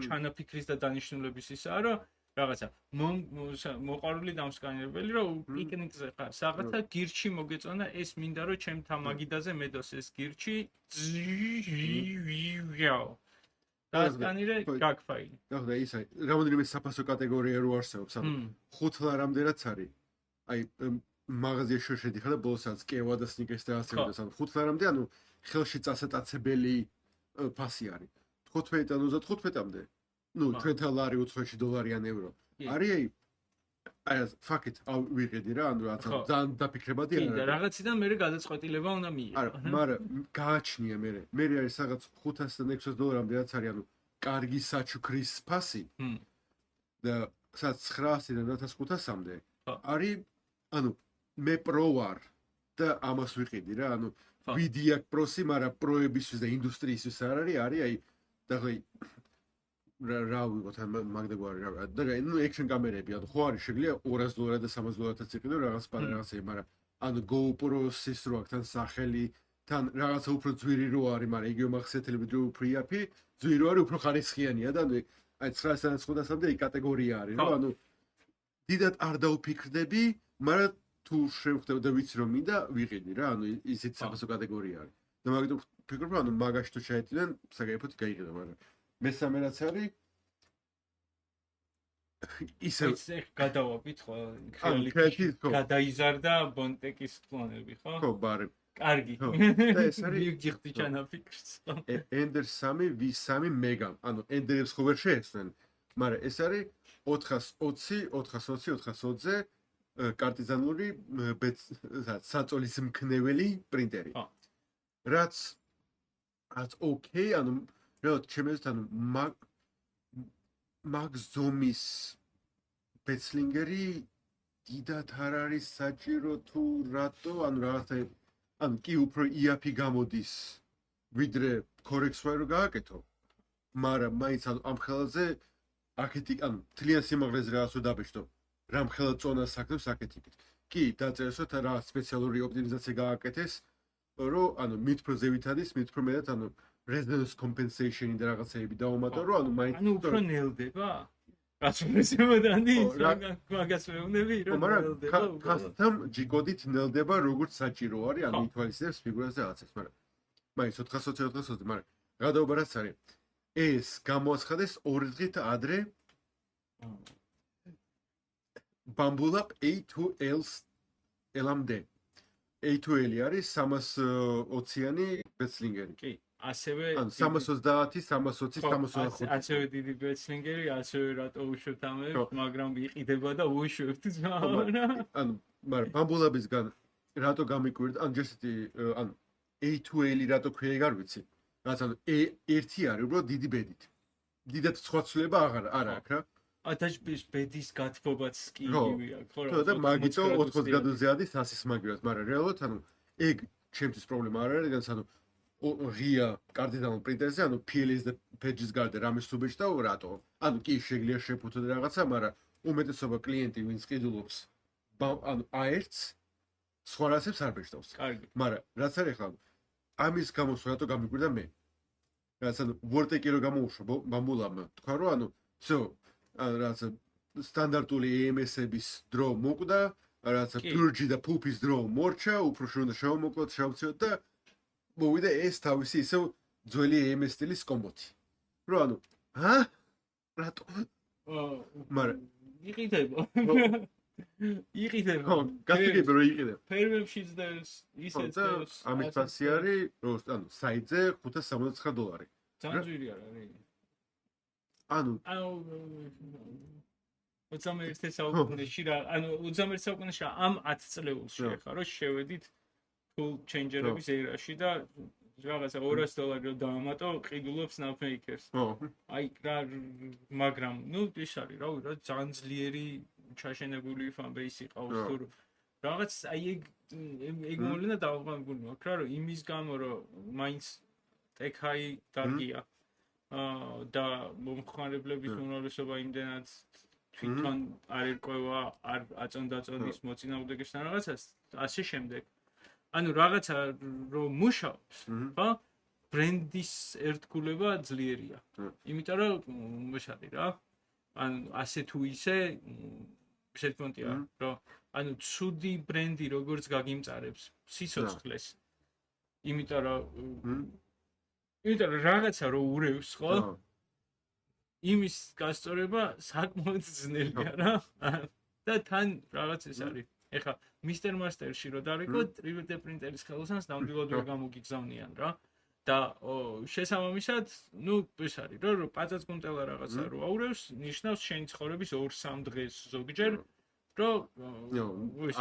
ჩანაფიქრის და დანიშნულების ისაა, რომ რაღაცა მოყვარული დამსკანერებელი რომ პიკნიკზე ხარ რაღაცა გირჩი მოგეწონა ეს მინდა რომ ჩემთან მაგიდაზე მედოს ეს გირჩი დასკანირე გაგფაილი და ისე რამდენიმე საფასო კატეგორია რო არსებობს ანუ 5 ლარამდენაც არის აი მაღაზიაში შედიხარ და ბოლოსაც კევა და სნიკერს და ასე და ანუ 5 ლარამდე ანუ ხელში წასატაცებელი ფასი არის 15-დან 35-მდე ну, ჩვენთან ლარი $5 დოლარი ან ევრო. არის აი ფაქტ ვიყიდი რა, ანუ რაღაცა ძალიან დაფიქრებადი არა. კი, და რაღაციდან მე გადაწყვეტილება უნდა მიიღო. არა, მაგრამ გააჩნია მე არის რაღაც $500-დან $600 რაც არის, ანუ კარგი საჩუქრის ფასი. და სადაც 900-დან 1500-მდე არის, ანუ მე პრო ვარ და ამას ვიყიდი რა, ანუ ვიდი აქვს პროსი, მაგრამ პროებისთვის და ინდუსტრიისთვის არ არის, აი და რა ვიღოთ ამ მაგდაგვარი რა და ნუ ექშენ კამერები ანუ ხო არის შეგვიძლია $200 და $300-ად იყიდო რაღაც რაღაცები მაგრამ ანუ GoPro-ს ის რო აქვს თან სახელი თან რაღაცა უფრო ძვირი რო არის მაგრამ იგივე მახსენებელი რო უფრო იაფი ძვირი რო არის უფრო ხარისხიანია და ანუ აი 900-დან 500-მდე ეს კატეგორია არის რა ანუ დიდად არ დაუფიქრდები მაგრამ თუ შევხვდები და ვიცი რომ მინდა ვიყიდი რა ანუ ისეთი საფასო კატეგორია არის და მაგიტომ ფიქრობ რომ ანუ მაგაში თუ შეეტიდან საკაიფოდ გაიყიდა მაგრამ მესამე რაც არის ისე გადავაბით ხო გადაიზარდა ბონტეკის კლონები ხო ხო ბარი კარგი და ეს არის მიგიხდი ჩანაფიქრს Ender 3 V3 Mega ანუ Ender-ებს ხო ვერ შეესწრენ მაგრამ ეს არის 420-420-ზე კარტიზანული საწოლის მქნეველი პრინტერი რაც ოკეი ანუ რა ჩემს თან მაგ ზომის ბეცლინგერი დიდათ არ არის საჭირო თუ რატო ანუ რაღაცა ანუ კი უფრო იაფი გამოდის ვიდრე კორექცია რო გააკეთო მაგრამ მაინც ამ ხელაზე აქეთი ანუ თლიან სიმაღლეზე რაღაც რო დაბეჭდო რამ ხელა წონას საქმეს აკეთებით კი დაწერესო თა რა სპეციალური ოპტიმიზაცია გააკეთეს რომ ანუ მით უფრო ზევითადის მით უფრო მეტად ანუ resonance compensation და რაღაცეები დაუმატო რომ ანუ მაინც ანუ უფრო ნელდება რაც პრესიმოდანი მაგას მეუბნები რომ ნელდება custom G-კოდით ნელდება როგორც საჭირო არის ანუ ითვალისწინებს ფიგურას და რაღაცებს მაგრამ მაინც 420-420 მაგრამ გადაობა რაც არის ეს გამოაცხადეს 2 დღით ადრე Bambulab A2L-მდე A2L არის 320-იანი ბეცლინგერი კი ასევე ან 330, 320, 325. ასევე დიდი ბეცლინგერი, ასევე რატო უშვებთ ამებს, მაგრამ იყიდება და უშვებთ რა. ანუ მაგრამ ბამბულაბისგან რატო გამიკვირდა? ან ჯესეთი ან A2L რატო ქვია არ ვიცი. რაც ანუ A1 არის უბრალოდ დიდი ბედით. დიდად სხვა ცვლილება არ აქვს რა. ათაშბის ბედის გათბობაც კი იგივეა, ხო რა. და მაგიტო 80 გრადუსზე არის 100-ის მაგირად, მაგრამ რეალურად ანუ ეგ ჩემთვის პრობლემა არ არის, რადგან ანუ ღია კარტიზანულ პრინტერზე, ანუ PLS და pages გარდა რამე სუბეჭდა რატო? ანუ კი შეგვიძლია შეფუთო და რაღაცა, მაგრამ უმეტესობა კლიენტი ვინც ყიდულობს ანუ AR-ს სხვა რაღაცებს არ ბეჭდავს. კარგი. მაგრამ რაც არის ახლა ამის გამოს რატო გამიკვირდა მე? რაც ანუ ვორტეკი რო გამოუშვა ბამბულაბმა, თქვა რომ ანუ всё რაც სტანდარტული EMS-ების დრო მოკვდა, რაც purge და poop-ის დრო მორჩა, უფრო შევდა შევმოკლოთ, შევცეთ და მოვიდა ეს თავისი ისევ ძველი EMS სტილის კომბოთი. რო ანუ, რატო? მაგრამ იყიდება. იყიდება. გასაგები რო იყიდება. ფერმებშიც და ისეც ამის ფასი არის, რო ანუ საიტზე $579. ძალიან ძვირი არის. ანუ 21 საუკუნეში რა, ანუ 21 საუკუნეში ამ 10 წლეულში ხარ, რომ შევედით full change-ერების ერაში და რაღაცა $200 რო დაამატო, ყიდულობს snapmakers. აი რა, მაგრამ ნუ ის არის, რავი, რა ძალიან ძლიერი ჩაშენებული fan base-ი ყავს თუ რაღაც აი ეგ ეგ მოვლენა დავაყენებული მაქვს რა რომ იმის გამო რომ მაინც ტექაი კარგია და მომხმარებლების უმრავლესობა იმდენად თვითონ არ ერკვევა არ აწონდაწონდის მოწინააღმდეგესთან რაღაცას ასე შემდეგ ანუ რაღაცა რომ მუშაობს ხო ბრენდის ერთგულება ძლიერია იმიტომ რომ ეს არის რა ანუ ასე თუ ისე შეგვიძლია რომ ანუ ცუდი ბრენდი როგორც გაგიმწარებს სიცოცხლეს იმიტომ რომ რაღაცა რო ურევს ხო იმის გასწორება საკმაოდ ძნელია რა და თან რაღაც ეს არის ეხლა მისტერ მასტერში რო დავიკო 3D პრინტერის ხელოსანს ნამდვილად ვერ გამოგიგზავნიან რა და შესაბამისად ნუ ეს არის რომ პაწაწკუნტელა რაღაცა რო აურევს ნიშნავს შენი ცხოვრების 2-3 დღეს ზოგჯერ რომ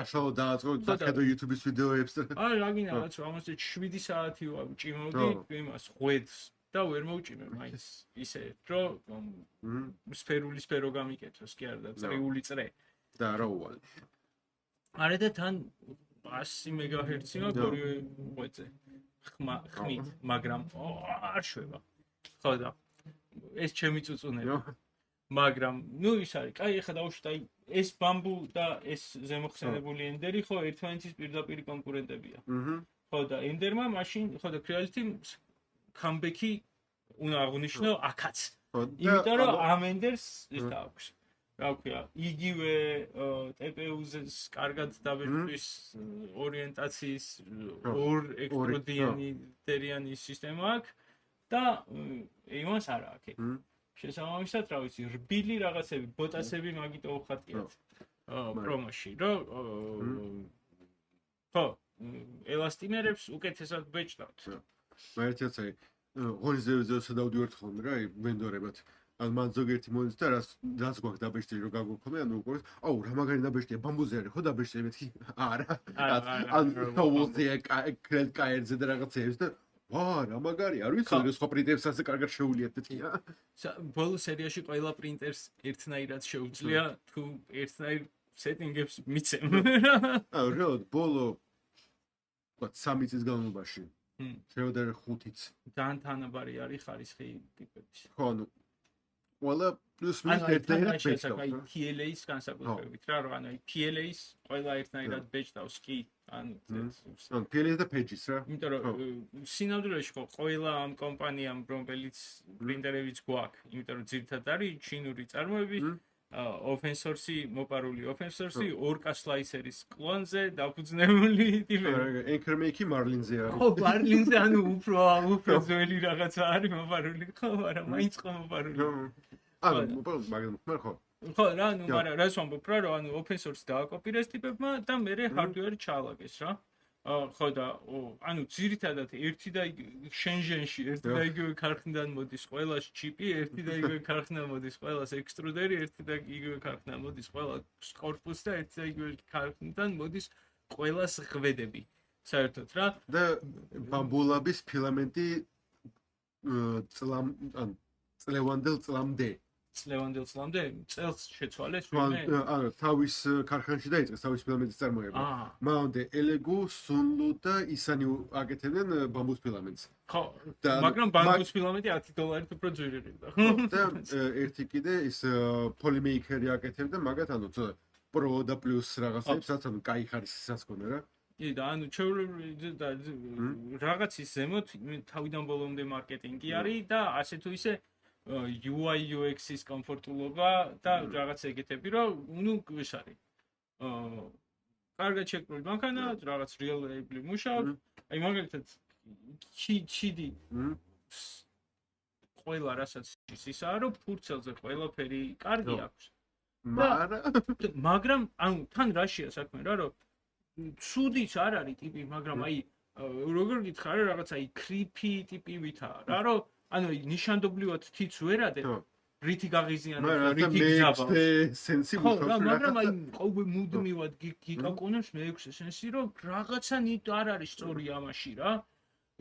აშალო დააწყო დახედო YouTube-ის ვიდეოებს აი რაგინა რაც ამას 7 საათი ვჭიმავდი იმას ღვედს და ვერ მოვჭიმე მაინც ისე რომ სფერული სფერო გამიკეთოს კი არა და წრიული წრე და რა უვალ არა და თან 100 მეგაჰერცი მაქვს ორივე ღვეძზე ხმით მაგრამ არ შვება ხო და ეს ჩემი წუწუნია მაგრამ ნუ ის არის კაი ეხა დავუშვით აი ეს ბამბუ და ეს ზემოხსენებული ენდერი ხო ერთმანეთის პირდაპირ კონკურენტებია ხო და ენდერმა მაშინ ხო და Creality comeback-ი უნდა აღნიშნო აქაც იმიტომ რომ ამ ენდერს ის დააქვს რა ვქვია იგივე TPU-ზე კარგად დაბეჭდვის ორიენტაციის ორ ექტროდიანი სისტემა აქვს და იმას არა აქვს შესაბამისად რა ვიცი რბილი რაღაცები ბოტასები მაგიტო უხატიათ პრომოში რომ ხო ელასტიმერებს უკეთესად ბეჭდავთ მაერთიც აი ღონისძიებაზე სადავდივართ ხოლმე რა აი ვენდორებად ან მან ზოგიერთი მოდის და რას გვაქვს დაბეჭდი რომ გაგოქოლმე ანუ უყურეთ აუ რა მაგარი დაბეჭდია ბამბუზე არის ხო დაბეჭდი მეთქი არა ან თოვულზე კაერზე და რაღაცეებს და ვა რა მაგარი არ ვიცი რომ სხვა პრინტერებს ასე კარგად შეუვლიათ მეთქია ბოლო სერიაში ყველა პრინტერს ერთნაირად შეუძლია თუ ერთნაირ სეტინგებს მიცემ აუ რეალურად ბოლო 3 წლის განმავლობაში შევდარ 5-იც ძალიან თანაბარი არის ხარისხი ტიპების ხო ანუ ყველა პლუს მინუს ერთნაირად ბეჭდავს PLA-ის განსაკუთრებით რა რომ ანუ PLA-ის ყველა ერთნაირად ბეჭდავს კი ანუ PLA-ის და Pages რა იმიტომ რომ სინამდვილეში ხო ყველა ამ კომპანიამ რომელიც პრინტერებიც გვაქვს იმიტომ რომ ძირითადად არის ჩინური წარმოების open source მოპარული open source 2K სლაისერის კლონზე დაფუძნებული ტიპები Anchormaker Marlin-ზე არის ხო Marlin-ზე ანუ უფრო ძველი რაღაცა არის მოპარული ხო მაგრამ მაინც ხო მოპარული ანუ მაგრამ ხო ხო რა ნუ მაგრამ რას ვამბობ რა რომ ანუ open source დააკოპირეს ტიპებმა და მე hardware ჩაალაგეს რა ხო და ანუ ძირითადად ერთი და შენჟენში ერთი და იგივე ქარხნიდან მოდის ყველა ჩიპი ერთი და იგივე ქარხნიდან მოდის ყველა ექსტრუდერი ერთი და იგივე ქარხნიდან მოდის ყველა კორპუსი და ერთი და იგივე ქარხნიდან მოდის ყველა ღვედები საერთოდ რა და ბამბულაბის ფილამენტი წლევანდელ წლამდე წელს შეცვალეს ვინმე ანუ თავის ქარხანაში დაიწყეს თავის ფილამენტის წარმოება მანამდე ელეგუ სუნლუ და ისანი აკეთებდნენ ბამბუს ფილამენტს ხო მაგრამ ბამბუს ფილამენტი $10 უფრო ძვირი იყო და ერთი კიდე ის პოლიმეიკერი აკეთებდა მაგათ ანუ პრო და პლუს რაღაცებს ანუ კაი ხარისხისაც ქონდა რა კი და ანუ ჩვეულებრივი და რაღაცის ზემოთ თავიდან ბოლომდე მარკეტინგი არის და ასე თუ ისე UI UX-ის კომფორტულობა და რაღაც ეგეთები რომ ნუ ის არის კარგად შეკრული მანქანა რაღაც reliable მუშაობს აი მაგალითად ჩიდი ყველა რასაც ისაა რომ ფურცელზე ყველაფერი კარგი აქვს მაგრამ ანუ თან რაშია საქმე რა რომ ცუდიც არ არის ტიპი მაგრამ აი როგორ გითხარ რაღაც აი creepy ტიპივითაა რა რომ ანუ ნიშანდობლივად თიც ვერ ადებ რითი გაღიზიანებს რითი გზაბავს ხო მაგრამ აი ყოველ მუდმივად გიკაკონებს მე-6 სენსი რომ რაღაცა ნიტ არ არის სწორი ამაში რა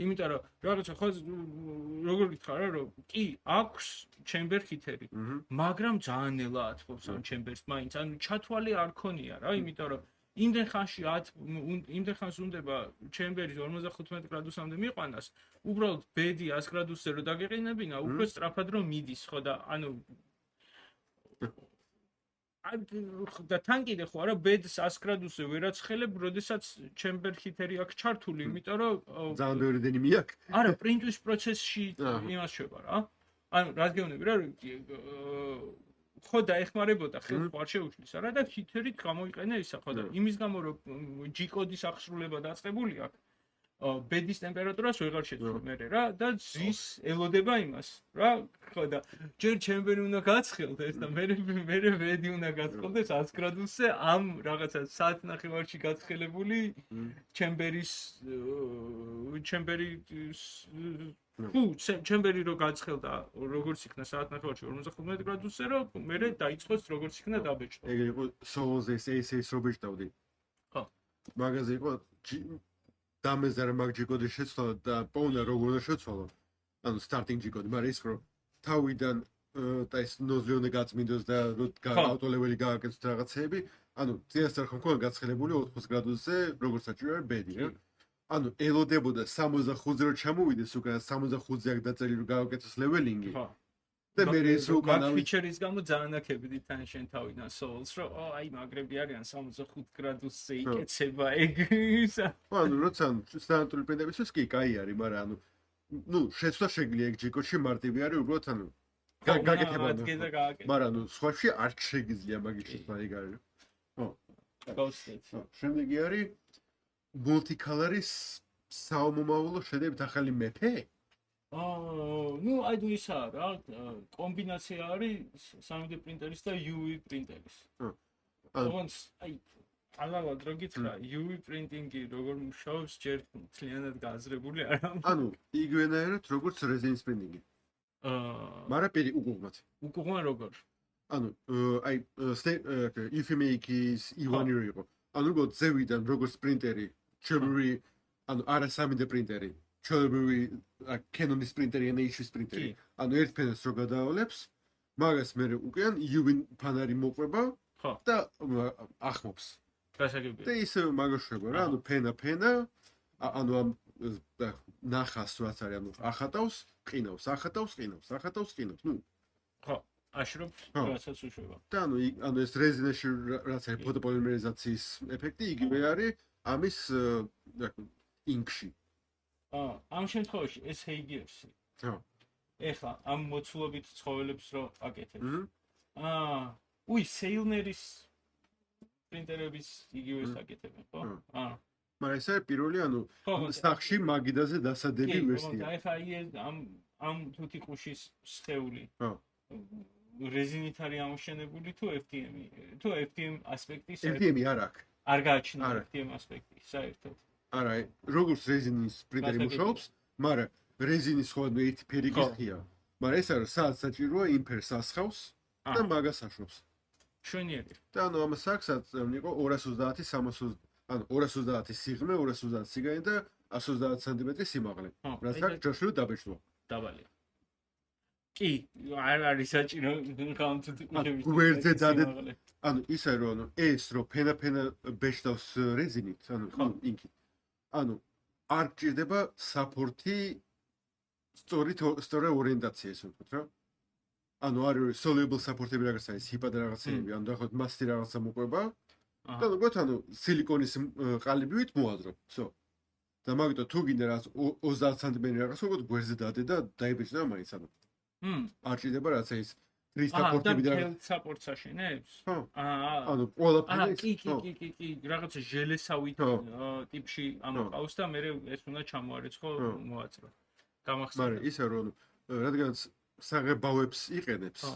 იმიტომ რომ რაღაცა ხო როგორ გითხარ რა რომ კი აქვს ჩემბერ ჰითერი მაგრამ ძალიან ნელა ათბობს ამ ჩემბერს მაინც ანუ ჩათვალი არ ქონია რა იმიტომ რომ იმდენ ხანში იმდენ ხანს უნდება ჩემბერი 55 გრადუსამდე მიყვანას, უბრალოდ ბედი 100 გრადუსზე რო დაგეყინებინა, უფრო სწრაფად რომ მიდის, ხო და ანუ და თან კიდე ხო არა ბედს 100 გრადუსზე ვერაცხელებ, როდესაც ჩემბერ ჰიტერი აქვს ჩართული, იმიტომ რომ ძალიან ბევრი დენი აქვს. არა, პრინტვის პროცესში იმას შვება რა. ანუ რაც გეუბნები რა, ხო დაეხმარებოდა ხელს არ შეუშლის არა და ჰითერით გამოიყენა ისა ხო და იმის გამო რომ G-კოდის აღსრულება დაწყებული აქვს ბედის ტემპერატურას ვეღარ შეცვლი მე რა და ზის ელოდება იმას რა ხო და ჯერ ჩემბერი უნდა გაცხელდეს და მე ბედი უნდა გაცხელდეს 100 გრადუსზე ამ რაღაცა საათ ნახევარში გაცხელებული ჩემბერი რო გაცხელდა როგორც იქნა საათ ნახევარში 55 გრადუსზე რომ მე დაიწყოს როგორც იქნა დაბეჭდა ეგ იყო სოლოზე ეს რო ბეჭდავდი ხო მაგაზე იყო დამეზარა მაგ G-კოდის შეცვლა და პოვნა როგორ უნდა შეცვალო ანუ სტარტინგ G-კოდი მაგრამ ის რომ თავიდან და ეს ნოზლი უნდა გაწმინდოს და რო ავტოლეველი გააკეთოს რაღაცეები ანუ წინასწარ ხომ მქონდა გაცხელებული 80 გრადუსზე როგორც საჭიროა ბედი რა ანუ ელოდებოდა 65-ზე რო ჩამოვიდეს უკან 65-ზე აქ დაწერილი რომ გააკეთოს ლეველინგი და მე ეს რო უკან ფიჩერის გამო ძალიან აქებდი თან შენ თავიდან სოულს რომ აი მაგრები არიან 65 გრადუსზე იკეცება ეგ ანუ როცა სტანდარტული პრინტერებისთვის კი კაი არის მაგრამ ანუ ნუ შეცვლა შეგიძლია ეგ G-კოდში მარტივი არის უბრალოდ ანუ გაკეთება მაგრამ ანუ სხვაში არ შეგიძლია მაგის შეცვლა ეგ არის ხო შემდეგი არის multicolor-ის საომომავლო შედებით ახალი მეფე ნუ აი თუ ისა რა კომბინაცია არის 3D პრინტერის და UV პრინტერის ანუ აი ალალად რო გითხრა UV პრინტინგი როგორ მუშაობს ჯერ მთლიანად გააზრებული არა ანუ იგივენაირად როგორც რეზინის პრინტინგი მაგრამ პირი უკუღმა როგორ ანუ აი Ifimake-ის ივანი რო იყო ანუ როგორც ზევიდან როგორც პრინტერი ჩერბერი ანუ არა 3D პრინტერი ჩერბერი Canon-ის პრინტერი NH-ის პრინტერი ანუ ერთ ფენას რო გადაავლებს მაგას მე უკან UV ფანარი მოყვება და ახმობს გასაგებია და ისე მაგაშვება რა ანუ ფენა ანუ ამ ნახას რაც არის ანუ ახატავს ყინავს ნუ ხო აშრობ რასაც უშვება და ანუ ეს რეზინაში რაც არის ფოტოპოლიმერიზაციის ეფექტი იგივე არის ამის ინკში ამ შემთხვევაში ეს ჰეიგერსი ეხლა ამ მოცულობით ცხოველებს რო აკეთებს უი სეილნერის პრინტერების იგივეს აკეთებენ ხო მაგრამ ეს არის პირველი ანუ სახში მაგიდაზე დასადები ვერსია კი ეხლა ამ თუთიყუშის სხეული რეზინით არის ამოშენებული თუ FDM-ი თუ FDM ასპექტის FDM-ი არ გააჩნია FDM ასპექტი საერთოდ არა როგორც რეზინის პრინტერი მუშაობს მაგრამ რეზინის ხოლმე ერთი ფერი გიხია მაგრამ ეს არის სადაც საჭიროა იმ ფერს ასხავს და მაგას აშვებს შვენიერი და ანუ ამას აქსაც იყო 230 320 ანუ 230 სიღრმე 230 სიგანი და 130 სანტიმეტრი სიმაღლე რაც აქ ჯოშური დაბეჭდვა დაბალია კი არ არის საჭირო გვერდზე დადეთ ანუ ისე რომ ანუ ეს რო ფენა ბეჭდავს რეზინით ანუ ინკით ანუ არ გჭირდება საფორთი სწორი ორიენტაცია ესე ვთქვათ რა ანუ არის soluble support-ები რაღაც არის ჰიპად რაღაცები ანუ დაახლოებით მასტი რაღაცა მოყვება და როგორც ანუ სილიკონის ყალიბივით მოადრო всё და მაგიტო თუ გინდა რაღაც 30 სანტიმეტრი რაღაც როგორც გვერდზე დადე და დაიბეჭდა მაინც ანუ არ ჭირდება რაც ის 3 support-ები და support-ს აშენებს ანუ ყველაფერი კი რაღაცა ჟელესავით ტიპში ამოყავს და მე ეს უნდა ჩამოარეცხო მოაწრო გამახსენე მაგრამ ისე რომ რადგანაც საღებავებს იყენებს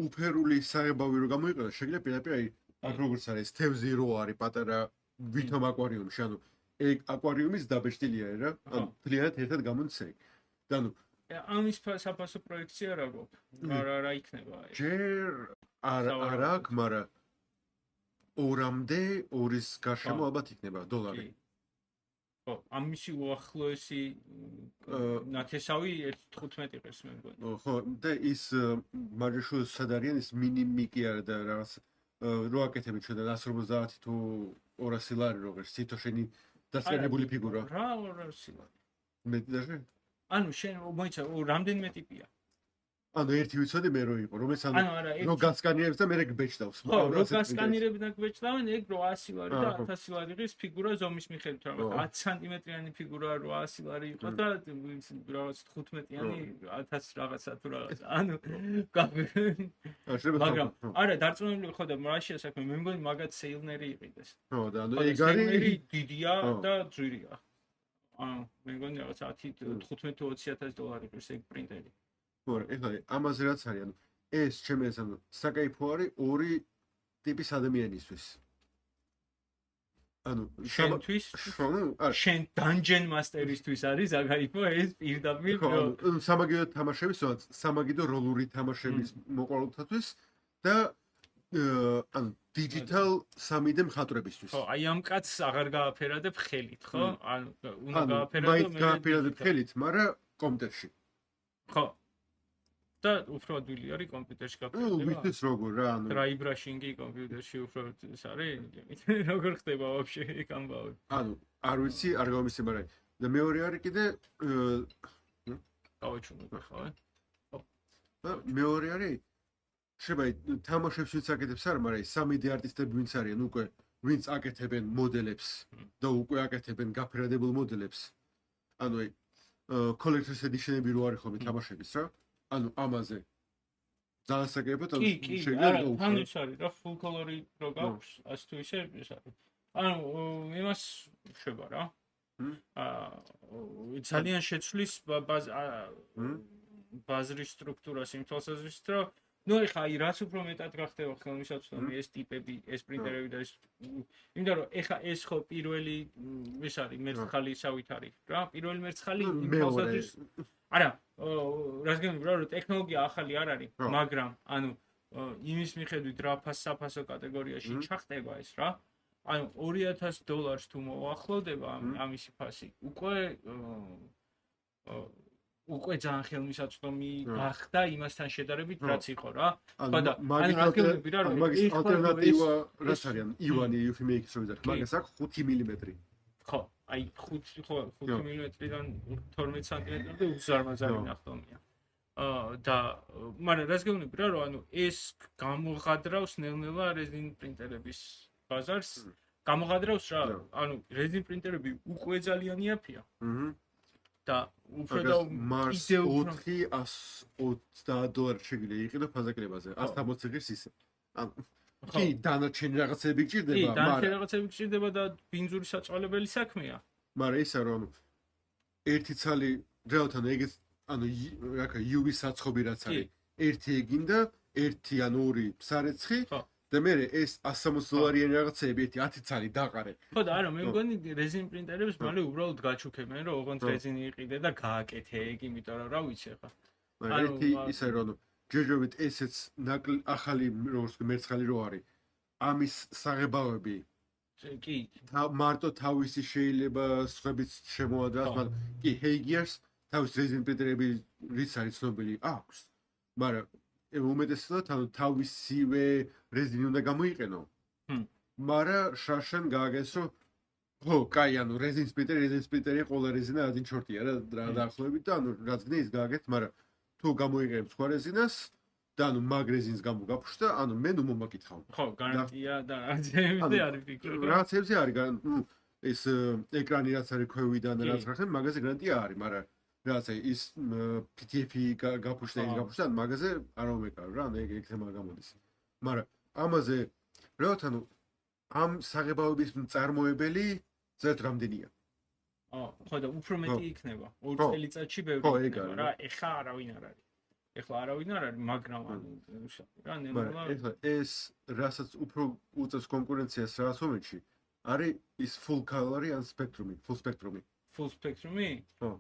უფერული საღებავი რო გამოიყენოს შეიძლება პირდაპირ აი აქ როგორც არის თევზი რო არის პატარა ვითომ აკვარიუმში ანუ ეგ აკვარიუმის დაბეჭდილია რა ანუ ძალიან ერთად გამონცე და ანუ ამის საფასო პროექცია რა გვაქვს რა იქნება ეს ჯერ არ აქვს მაგრამ 2-მდე 2-ის გარშემო ალბათ იქნება დოლარი ხო ამისი უახლოესი ნათესავი 1.15 ყირს მე მგონი ხო და ის მარჯაშუა სად არიან ის მინიმი კი არა და რაღაც რო აკეთები ჩვენ 150 თუ 200 ლარი როგორც თითო შენი დასკანებული ფიგურა. რა 200 ლარი. მეტი даже? ანუ შენ მოიცა რამდენიმე ტიპია. ანუ ერთი ვიცოდი მე რო იყო, რომელიც ანუ არა, რო გასკანირებს და მე გბეჭდავს. ხო, რო გასკანირებდა გვეჭდავენ, ეგ 800 ლარი და 1000 ლარი ღირს ფიგურა ზომის მიხედვით, მაგრამ 10 სანტიმეტრიანი ფიგურა 800 ლარი იყო და რაღაც 15-იანი 1000 რაღაცა თუ რაღაცა. ანუ მაგრამ არა, დარწმუნებული ხო და რაშია საქმე, მე მგონი მაგათ სეილნერი იყიდეს. ხო და ანუ ეგ ეგ არის დიდია და ძვირია. ანუ მე მგონი რაღაც 10-15-20000 დოლარი ღირს ეგ პრინტერი. ხო, ეხლა ამაზე რაც არის, ანუ ეს ჩემი ეს ანუ საკაიფო არის ორი ტიპის ადამიანისთვის. ანუ შენთვის, შენ Dungeon Master-ისთვის არის საკაიფო ეს პირდაპირ სამაგიდო თამაშების, სამაგიდო როლური თამაშების მოყვარულთათვის და ანუ digital 3D მხატვრებისთვის. ხო, აი ამ კაცს აღარ გააფერადებ ხელით, ხო? ანუ უნდა გააფერადო მე გააფერადებ ხელით, მაგრამ კომპიუტერში. ხო. და უფრო ადვილი არის კომპიუტერში გაფერადება. ვიცით როგორ რა, ანუ dry brushing-ი კომპიუტერში უფრო ეს არის? როგორ ხდება вообще ეგ ამბავი? ანუ არ ვიცი, არ გამომისცემ, მაგრამ და მეორე არის კიდე გავაჩვენებ ხო? და მეორე არის შეიძლება თამაშებს ვინც აკეთებს არა, მაგრამ 3D არტისტები ვინც არიან უკვე ვინც აკეთებენ მოდელებს და უკვე აკეთებენ გაფერადებულ მოდელებს. ანუ აი collector's edition-ები რო არის ხოლმე თამაშების რა. ანუ ამაზე ძალიან საკეთებოდ არა, თან ის არის რა full color-ი რო გაქვს, ასე თუ ისე ეს არის. ანუ იმას შვება რა. ძალიან შეცვლის ბაზრის სტრუქტურას იმ თვალსაზრისით, რომ ნუ ეხა აი რაც უფრო მეტად გახდება ხელმისაწვდომი ეს ტიპები, ეს პრინტერები და ეს იმიტომ რომ ეხა ეს ხო პირველი ეს არის მერცხალი სავით არის რა, პირველი მერცხალი იმ თვალსაზრისით არა, რას გენდობ რა, რომ ტექნოლოგია ახალი არ არის, მაგრამ ანუ იმის მიხედვით რა საფასო კატეგორიაში ჩახტება ეს რა. ანუ $2000 თუ მოახლოვდება ამისი ფასი, უკვე ძალიან ხელმისაწვდომი გახდა იმასთან შედარებით, რაც იყო რა. ხო და ანუ რა გენდობ რა, რომ მაგის ალტერნატივა რაც არის, ანუ ივანი UFMX-ს რო ვიზარდ, მაგას აქვს 5 მმ. ხო, აი 5 მმ-დან 12 სანტიმეტრამდე უზარმაზარი ნახტომია. და მაგრამ რას გეუბნები რა, რომ ანუ ეს გამოღადრავს ნელ-ნელა რეზინ პრინტერების ბაზარს. გამოღადრავს რა, ანუ რეზინ პრინტერები უკვე ძალიან იაფია. და უფრო და იდეა $420 შეგვიძლია იყიდო ფაზაკლებაზე, 160 ღირს ისე. ანუ კი, დანარჩენი რაღაცები გჭირდება, მაგრამ დანარჩენი რაღაცები გჭირდება და ბინძური საწვალებელი საქმეა. მაგრამ ისა რომ ერთი ცალი რეალთან ეგეც ანუ რა ქა UV საცხობი რაც არის, ერთი ეგინდა, ერთი ან ორი სარეცხი და მე ეს $160 რაღაცები ერთი 10 ცალი დაყარე. ხო და არა, მე მგონი რეზინ პრინტერებს მალე უბრალოდ გაჩუქებენ, რომ ოღონდ რეზინი იყიდე და გააკეთე ეგ, იმიტომ რომ რა ვიცი ხა. მაგრამ ერთი ისე რომ ჯერჯერობით ესეც ახალი როგორც მერცხალი რო არის. ამის საღებავები კი, მარტო თავისი შეიძლება სხვებიც შემოადრას, მაგრამ კი, Hagers თავის რეზინ პრინტერები რის არის ცნობილი აქვს. მაგრამ უმეტესად ანუ თავისივე რეზინი უნდა გამოიყენო. მაგრამ შაშან გააგეს რომ ხო, კაი, ანუ რეზინ სპლიტერი ყველა რეზინა ადინ ჩორტია რა დაახლოებით და ანუ რაც გნე ის გააგეთ, მაგრამ თუ გამოიყენებ სხვა რეზინას და ანუ მაგ რეზინს გამოგაფშდა, ანუ მე ნუ მომაკითხავ. ხო, გარანტია და რაღაცებზე არის ფიქრო. რაღაცებზე არის, ეს ეკრანი რაც არის ქვევიდან რაც ხარ, მაგაზე გარანტია არის, მაგრამ რაღაცა ის PDF-ი გაფუშდა, მაგაზე არ მომეკარო რა, ეგ თემა გამოდის. მაგრამ ამაზე რაღაც ანუ ამ საღებავების მწარმოებელი ზედ რამდენია? ხო და უფრო მეტი იქნება. 2 წელიწადში ბევრი იქნება რა, ეხლა არავინ არ არის. ეხლა არავინ არ არის, მაგრამ ანუ რა ნელა ეხლა ეს რასაც უფრო უწევს კონკურენციას რაღაც მომენტში არის ის full color ან spectrum-ი, full spectrum-ი. Full spectrum-ი? ხო.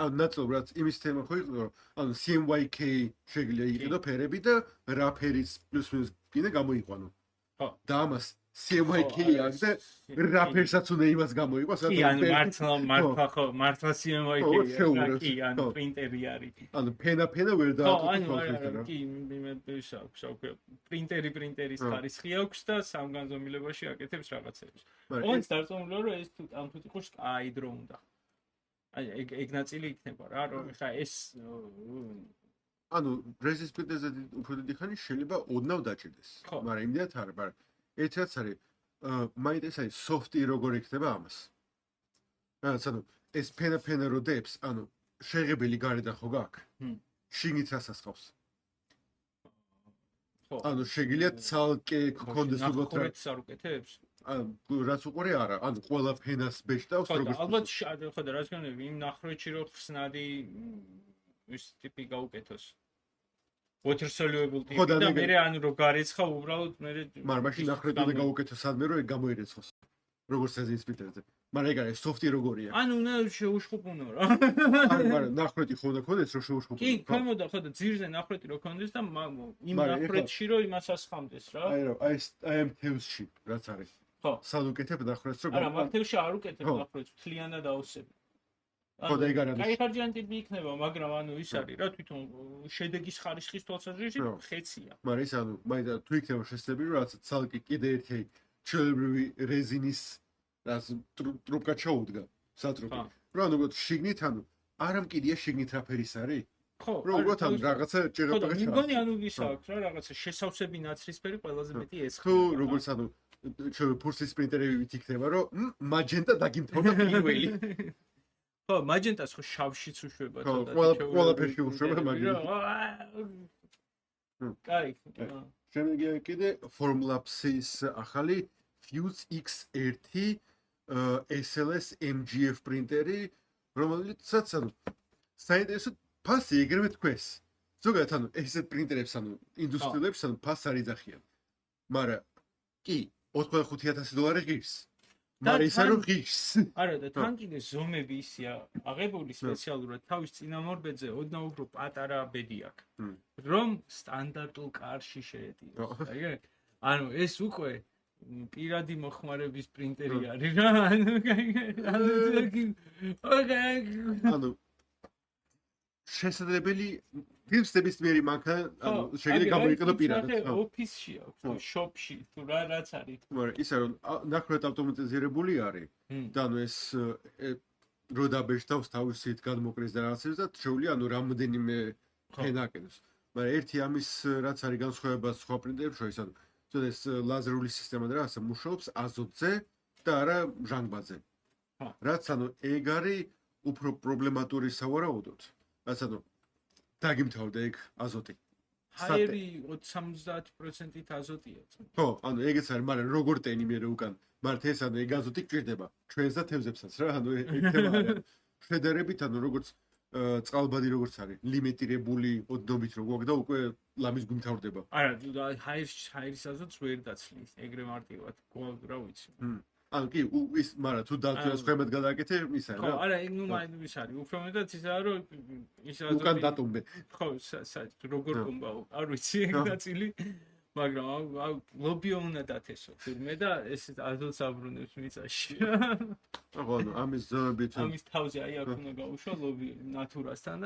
ანუ ნაცნობად იმის თემა ხო იყო, რომ ანუ CMYK შეიძლება იყიდო ფერები და რა ფერის პლუს მინუს კიდე გამოიყვანო. ხო. და ამას CMYK აქვს და რა ფერსაც უნდა იმას გამოიყოს, კი, ანუ მართლა CMYK კი, ანუ პრინტერი არის. ანუ ფენა ვერ დააკეთოს ხო, კი, იმედს აქვს, პრინტერის ხარისხი აქვს და სამგანზომილებაში აკეთებს რაღაცებს. ოღონდ დარწმუნებული რომ ეს თუ ამ თუ იყოს კაი დრო უნდა. აი, ეგ ნაწილი იქნება რა, რომ ხა ეს ანუ რეზის პრინტერზე უფრო დიდი ხანი შეიძლება ოდნავ დაჭირდეს. მაგრამ იმდენად არა, მაგრამ ერთ რაც არის მაინტერესებს აი სოფტი როგორ იქნება ამას. რაც ანუ ეს ფენა რო დებს, ანუ შეღებილი გარედან ხო გაქვს? შიგნით რას ასხავს? ხო. ანუ შეგიძლია ცალკე გქონდეს უბრალოდ ნახურეთს არ უკეთებს? ანუ რაც უყურე არა, ანუ ყველა ფენას ბეჭდავს როგორც ალბათ ხო და რაც განები იმ ნახურეთში რო ხსნადი ის ტიპი გაუკეთოს. water soluble ტიპი და მე ანუ რო გარეცხა უბრალოდ მე მაგრამ მაშინ ნახრეთი უნდა გაუკეთოს სადმე რომ ეგ გამოირეცხოს როგორც რეზინს პრინტერზე მაგრამ ეგ არის სოფტი როგორია ანუ უნდა შეუშხუპუნო რა ანუ მაგრამ ნახრეთი ხო უნდა ქონდეს რომ შეუშხუპუნო კი ქვემოდა ხო და ძირზე ნახრეთი რო ქონდეს და იმ ნახრეთში რო იმას ასხამდეს რა აი რომ აი ამ თევზში რაც არის ხო სად უკეთებ ნახრეთს რომ არა მაგ თევზში არ უკეთებ ნახრეთს თლიანად აოსებ ხო და ეგ არის კაი ხარჯიანი ტიპი იქნება მაგრამ ანუ ის არის რა თვითონ შედეგის ხარისხის თვალსაზრისით ხეცია მაგრამ ის ანუ მაინც თუ იქნება შესაძლებელი რომ რაც ცალკე კიდე ერთი ჩვეულებრივი რეზინის რაც ტრუბკა ჩაუდგა სატრუბი რომ ანუ შიგნით ანუ არა მკიდია შიგნით რა ფერის არის ხო რომ უბრალოდ ანუ რაღაცა ჭირდება ხო მიგონი ანუ ის აქვს რა რაღაცა შესავსები ნაცრისფერი ყველაზე მეტი ეს ხო როგორც ანუ ჩვენ ფურსის პრინტერებით იქნება რომ მაჯენტა დაგიმთავრდა პირველი ხო, მაჯენტას ხო შავშიც უშვება ცოტა. ხო, ყველაფერში უშვება მაჯენტა. კაი. შემდეგი კიდე Formlabs-ის ახალი Fuse X1 SLS MGF პრინტერი, რომელიცაც ანუ საინტერესო ფასი ეგრევე თქვეს. ზოგადად ანუ ესეთ პრინტერებს ანუ ინდუსტრიულებს ანუ ფასს არ იძახიან. მაგრამ კი, $85,000 ღირს. მაგრამ ის არ ღირს. არა და თან კიდე ზომები ისია აღებული სპეციალურად თავის წინამორბედზე ოდნავ უფრო პატარა ბედი აქვს. რომ სტანდარტულ კარში შეეტიოს. აი ანუ ეს უკვე პირადი მოხმარების პრინტერი არის რა. ანუ შესაძლებელი ფილმების მერი მანქანა ანუ შეიძლება გამოიყენო პირადად. ოფისში აქვს, შოპში თუ რაც არის. მაგრამ ისა რომ ნახრეთ ავტომატიზირებული არის და ანუ ეს რო დაბეჭდავს თავისით გადმოკრეს და რაღაცებს და შეუძლია ანუ რამოდენიმე ფენაკენოს. მაგრამ ერთი ამის რაც არის განსხვავება სხვა პრინტერებს შორის ანუ ეს ლაზერული სისტემა და რაღაცა მუშაობს აზოტზე და არა ჟანგბადზე. რაც ანუ ეგ არის უფრო პრობლემატური სავარაუდოდ. რაც ანუ დაგიმთავრდა ეგ აზოტი. ჰაერი 70%-ით აზოტია. ხო, ანუ ეგეც არის, მაგრამ როგორ ტენი მე უკან. მაგრამ ეს ანუ ეგ აზოტი გჭირდება ჩვენს და თევზებსაც რა, ანუ ეგ თემა არის. შედარებით ანუ როგორც წყალბადი როგორც არის, ლიმიტირებული ოდნობით რო გვაქვს და უკვე ლამის გუმთავრდება. არა, ჰაერის აზოტს ვერ დაცლის, ეგრე მარტივად. გვაქვს რა ვიცი. ანუ კი ის მაგრამ თუ დაწვეს ხემად გადააკეთე ის არის რა. ხო, არა, ეგ ნუ მაინც ის არის. უფრო მეტად ისაა რომ ის აზოტი უკან დატუმბე. ხო, როგორ კომბაო, არ ვიცი ეგ ნაწილი. მაგრამ აუ ლობიო უნდა დათესო თურმე და ეს აზოტს აბრუნებს მიწაში. ხო, ანუ ამის ზომებით ამის თავზე აი აქ უნდა გაუშვა ლობი ნატურასთან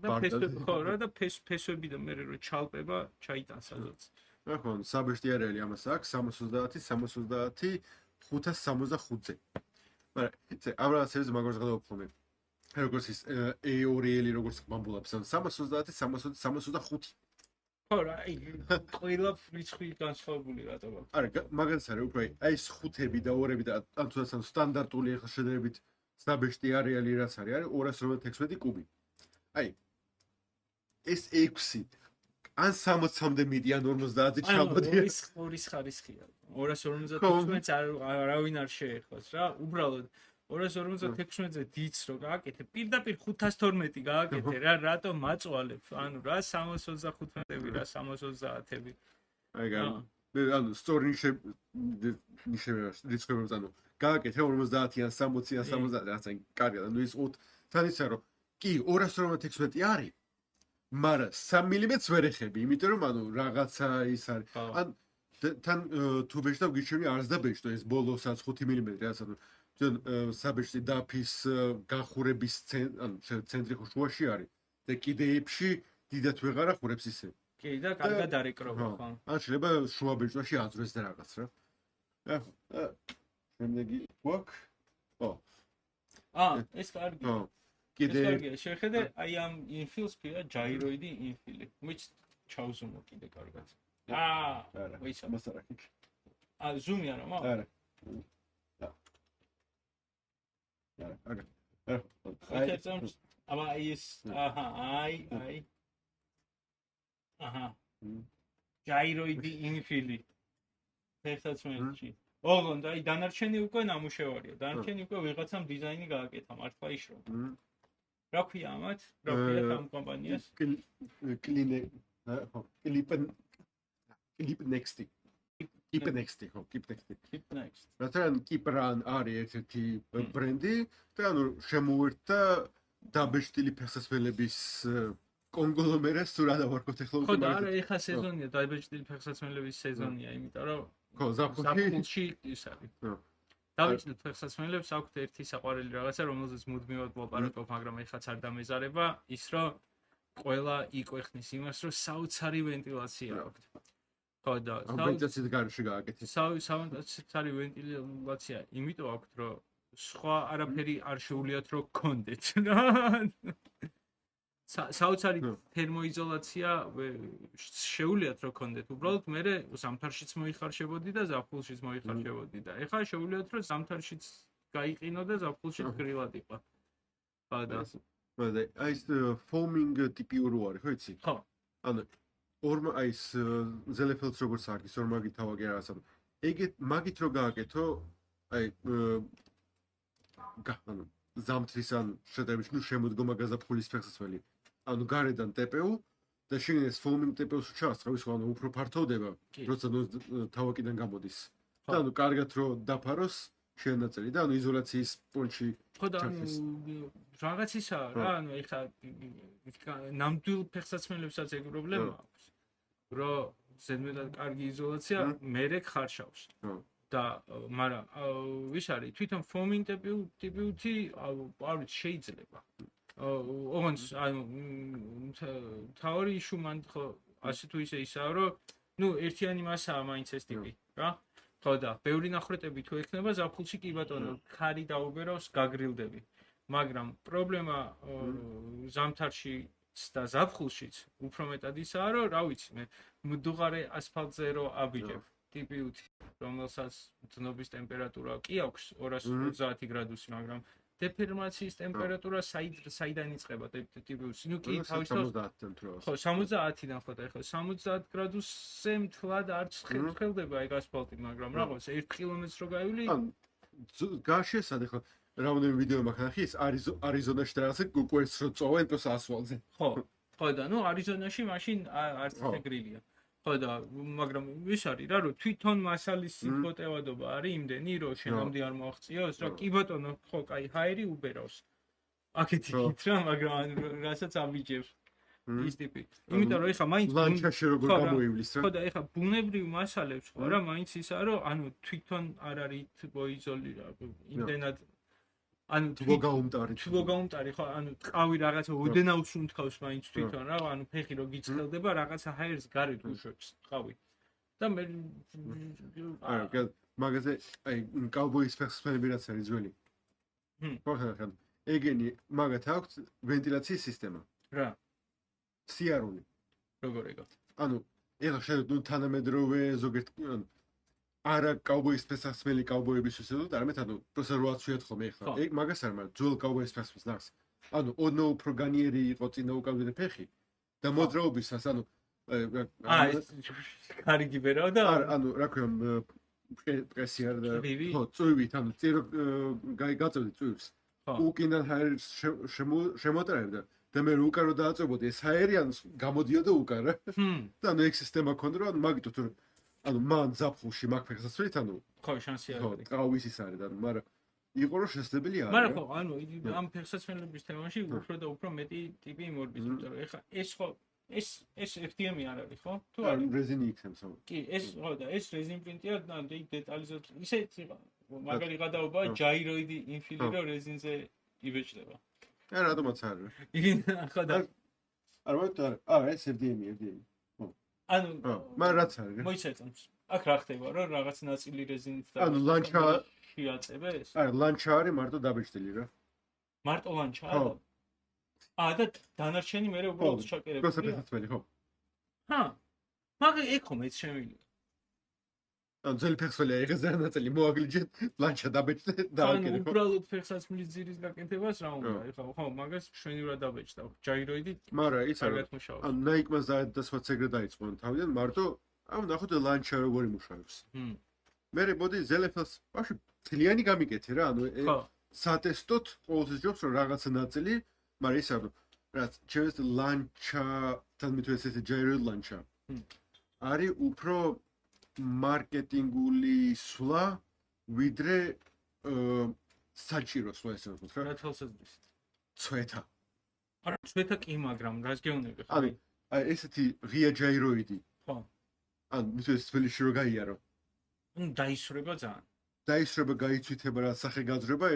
და ფესვები ხო რა და ფესვები და მე რო ჩალპება ჩაიტანს აზოტს. ხო, საბეშტი არელი ამას აქვს 330 565-ზე. მაგრამ ესე აბრალასებს მაგას გადავფრთხილებ. როგორც ის A2L როგორც ბამბულობს 330 325. ხო რა, ყველა რიცხვი განსხვავებული რატომ აქვს? არა, მაგას არის უკვე აი ეს ხუთები და ორები და ან თუნდაც სტანდარტული ახლა შედარებით საბეშტი არეალი რაც არის 256 კუბი. აი ეს 6 ან 60-მდე მიდი ან 50-ზე ჩამოდია. ის ხარისხია. 256 არავინ არ შეეხოს რა. უბრალოდ 256-ზე დიც რო გააკეთე, პირდაპირ 512 გააკეთე რა, რატომ მაწვალებ? ანუ რა 325-ები რა 330-ები. აი ანუ სწორი ნიშნებს ანუ გააკეთე 50 ან 60 ან 70 რაღაცა კარგად ანუ ის 5 თან ისა რომ კი 256 არის მაგრამ 3 მმ-ს ვერ ეხები, იმიტომ რომ ანუ რაღაცა ის არის. ან თან თუ ბეჭდა გიჩვენი არც და ბეჭდა ეს ბოლოსაც 5 მმ ასე რომ საბეჭდი დაფის განხურების ანუ ცენტრი ხო შუაში არის და კიდეებში დიდად ვეღარ ახურებს ისე. კი და კარგად არეკროვა ხო. ან შეიძლება შუა ბეჭდაში აზრეს და რაღაც რა. შემდეგი გვაქვს. ეს კარგი. კიდე შეხედე აი ამ ინფილს ქვია ჯაიროიდი ინფილი. მიც ჩავზუმო კიდე კარგად. არა. ვიცა. მას არ აქვს. ზუმი არა მაგ? არა. აბა ის აი. ჯაიროიდი ინფილი. ფეხსაცმელში. ოღონდ აი დანარჩენი უკვე ნამუშევარია. დანარჩენი უკვე ვიღაცამ დიზაინი გააკეთა, მართლა იშრო. რა ქვია ამათ? რა ქვია ამ კომპანიას? Keep next. ხო, keep next. Keep next. რათან Kipran არის ერთ-ერთი ბრენდი და ანუ შემოერთდა დაბეჭდილი ფეხსაცმელების კონგლომერატს თუ რა დავარქოთ ახლა უკვე. ხო და არა, ეხა სეზონია, დაბეჭდილი ფეხსაცმელების სეზონია, იმიტომ რომ ხო, ზაფხულში ის არის. დაბეჭდილ ფეხსაცმელებს აქვთ ერთი საყვარელი რაღაცა, რომელზეც მუდმივად ვლაპარაკობ, მაგრამ ეხაც არ დამეზარება, ის რომ ყველა იკვეხნის იმას, რომ საოცარი ვენტილაცია აქვთ. ხო და ვენტილაციით გარშე გააკეთეს. საოცარი ვენტილაცია, იმიტომ აქვთ, რომ სხვა არაფერი არ შეუძლიათ რომ გქონდეთ. საოცარი თერმოიზოლაცია შეუძლიათ რომ გქონდეთ. უბრალოდ მე ზამთარშიც მოიხარშებოდი და ზაფხულშიც მოიხარშებოდი და ეხლა შეუძლიათ რომ ზამთარშიც გაიყინო და ზაფხულშიც გრილად იყო. და აი ეს foaming ტიპიური არის, ხო იცი? ხო. ანუ ორმა აი ეს ზელეფელდს როგორც არის, ორმაგი თავაგი რაღაცა. ეგეთ მაგით რო გააკეთო, აი ანუ ზამთრის ან შედარებით ნუ შემოდგომა გაზაფხულის ფეხსაცმელი. ანუ გარედან TPU და შიგნით ეს foaming TPU-ს ჩაასწრავ, ანუ უფრო ფართოვდება, როცა თავაკიდან გამოდის. და ანუ კარგად რო დაფაროს შენაწერი და ანუ იზოლაციის პონჩი. ხო და რაღაც ისაა რა, ანუ ეხლა ნამდვილ ფეხსაცმელებსაც ეგ პრობლემა აქვს. რომ ზედმეტად კარგი იზოლაცია მერე ხარშავს. და მაგრამ ვის არის თვითონ foaming TPU-ი არ შეიძლება. ოღონდ ანუ თავი შუმან ხო ასე თუ ისე ისაა რომ ნუ ერთიანი მასაა მაინც ეს ტიპი რა. ხო და ბევრი ნახრეტები თუ ექნება ზაფხულში კი ბატონო ხარი დაუბერავს გაგრილდები. მაგრამ პრობლემა ზამთარში და ზაფხულშიც უფრო მეტად ისაა რომ რა ვიცი მე მდუღარე ასფალტზე რო აბიჯებ TPU-ით რომელსაც დნობის ტემპერატურა კი აქვს 230 გრადუსი მაგრამ დეფორმაციის ტემპერატურა საიდან იწყება TPU-ს? ნუ კი თავისთავად 70-დან ხო 70-დან ხო და ეხლა 70 გრადუსზე მთლად არც ხელდება ეგ ასფალტი მაგრამ რაღაც 1 კილომეტრს რო გაივლი გაშესად ეხლა რამდენი ვიდეო მაქვს ნახი ეს არიზონაში და რაღაცა კვერცხს რო წოვენ პლუს ასფალტზე ხო და ნუ არიზონაში მაშინ არც ეგრილია ხო და მაგრამ ის არის რა რომ თვითონ მასალის სიტყვატევადობა არის იმდენი რომ შენამდე არ მოაღწიოს რა კი ბატონო ხო კაი ჰაერი უბერავს აქეთ იქით რა მაგრამ რასაც აბიჯებს ის ტიპი იმიტომ რომ ეხა მაინც ლანჩაში როგორ გამოივლის რა ხო და ეხა ბუნებრივ მასალებს ხო რა მაინც ისაა რომ ანუ თვითონ არ არის თბოიზოლი რა იმდენად ანუ თბოგაუმტარი ხო ანუ ტყავი რაღაცა ოდენავს უნთქავს მაინც თვითონ რა ანუ ფეხი რო გიწყელდება რაღაცა ჰაერს გარეთ უშვებს ტყავი და მე არა მაგაზე აი კაუბოის ფეხსაცმელები რაც არის ძველი ხო ხა ეგენი მაგათ აქვს ვენტილაციის სისტემა რა სიარული როგორ ეგო ანუ ეხლა შეიძლება თანამედროვე ზოგიერთ არა კაუბოის ფეხსაცმელი კაუბოების შესაძლოა არამედ ანუ პროცესორ როაცვიათ ხოლმე ეხლა ეგ მაგას არ მაგრამ ძველ კაუბოის ფეხსაცმელს ნახს ანუ ოდნავ უფრო განიერი იყო წინა უკავდე ფეხი და მოძრაობისას ანუ კარგი ბერავდა ანუ რა ქვია პრესი არ და ხო წვივით ანუ წირო გაწევდი წვივს უკინდან ჰაერს შემოტრევდა და მე უკან რო დააწევოდი ეს ჰაერი ანუ გამოდიოდა უკან რა და ანუ ეგ სისტემა ქონდა რომ ანუ მაგითო თუ ანუ მან ზაფხულში მაგ ფეხსაცმელით ანუ ხო შანსი არის ხო ტყავის ის არის ანუ მაგრამ იყო რომ შესაძლებელი არის მაგრამ ხო ანუ ამ ფეხსაცმელების თემაში უფრო და უფრო მეტი ტიპი იმორბის იმიტომ რომ ეხლა ეს ხო ეს FDM-ი არ არის, ხო? თუ ან არის? რეზინი იქნებს ამ. კი, ეს ხო და ეს რეზინ პრინტია და იქ დეტალიზებული. ისეც მაგარი გადაობა ჯაიროიდი ინფილი რო რეზინზე იბეჭდება. ან რატომაც არ არის. იგი ხო და არ ვარ, არა, ეს FDM-ი. ანუ მაგრამ რაც არის? მოიცეწამს. აქ რა ხდება, რომ რაღაც ნაწილი რეზინით და ანუ ლანჩა შეაწებეს? არა, ლანჩა არის მარტო დაბეჭდილი რა. მარტო ლანჩაა? ხო. და დანარჩენი მე უბრალოდ ჩაკერებულია. გასაფეთაცველი, ხო. მაგრამ ეგ ხომ ეს შემიძლია. ანუ ძელი ფეხსველია იღეს რა ნაწილი მოაგლიჯეთ, ლანჩა დაბეჭდე და ანუ აკეთე, ხო? უბრალოდ ფეხსაცმლის ძირის გაკეთებას რა უნდა? ხო, მაგას შვენივრად დაბეჭდა. ჯაიროიდი მაგრამ ის არა. კარგად მუშაობს. ანუ Nike-მას დაადასვაც ეგრე დაიწყო თავიდან, მარტო ნახოთ ლანჩა როგორი მუშაობს. მე მოდი ზელეფელს ბავშვი თლიანი გამიკეთე რა, ანუ ხო. სატესტოთ ყოველთვის ჯობს რომ რაღაცა ნაწილი, მაგრამ ის არა, რაც ჩემს ლანჩათან მithwe ესეთი ჯაიროიდი ლანჩა. არის უფრო მარკეტინგული სვლა, ვიდრე საჭირო სვლა ესე ვთქვათ რა. რა თვალსაზრისით? ცვეთა. არა, ცვეთა კი, მაგრამ რას გეუბნები ხო? ანუ ესეთი ღია ჯაიროიდი. ხო. ანუ მithwe ეს თბილისში რო გაიარო. ანუ დაისრება ძალიან. დაისრება, გაიცვითება რა სახე გაძრება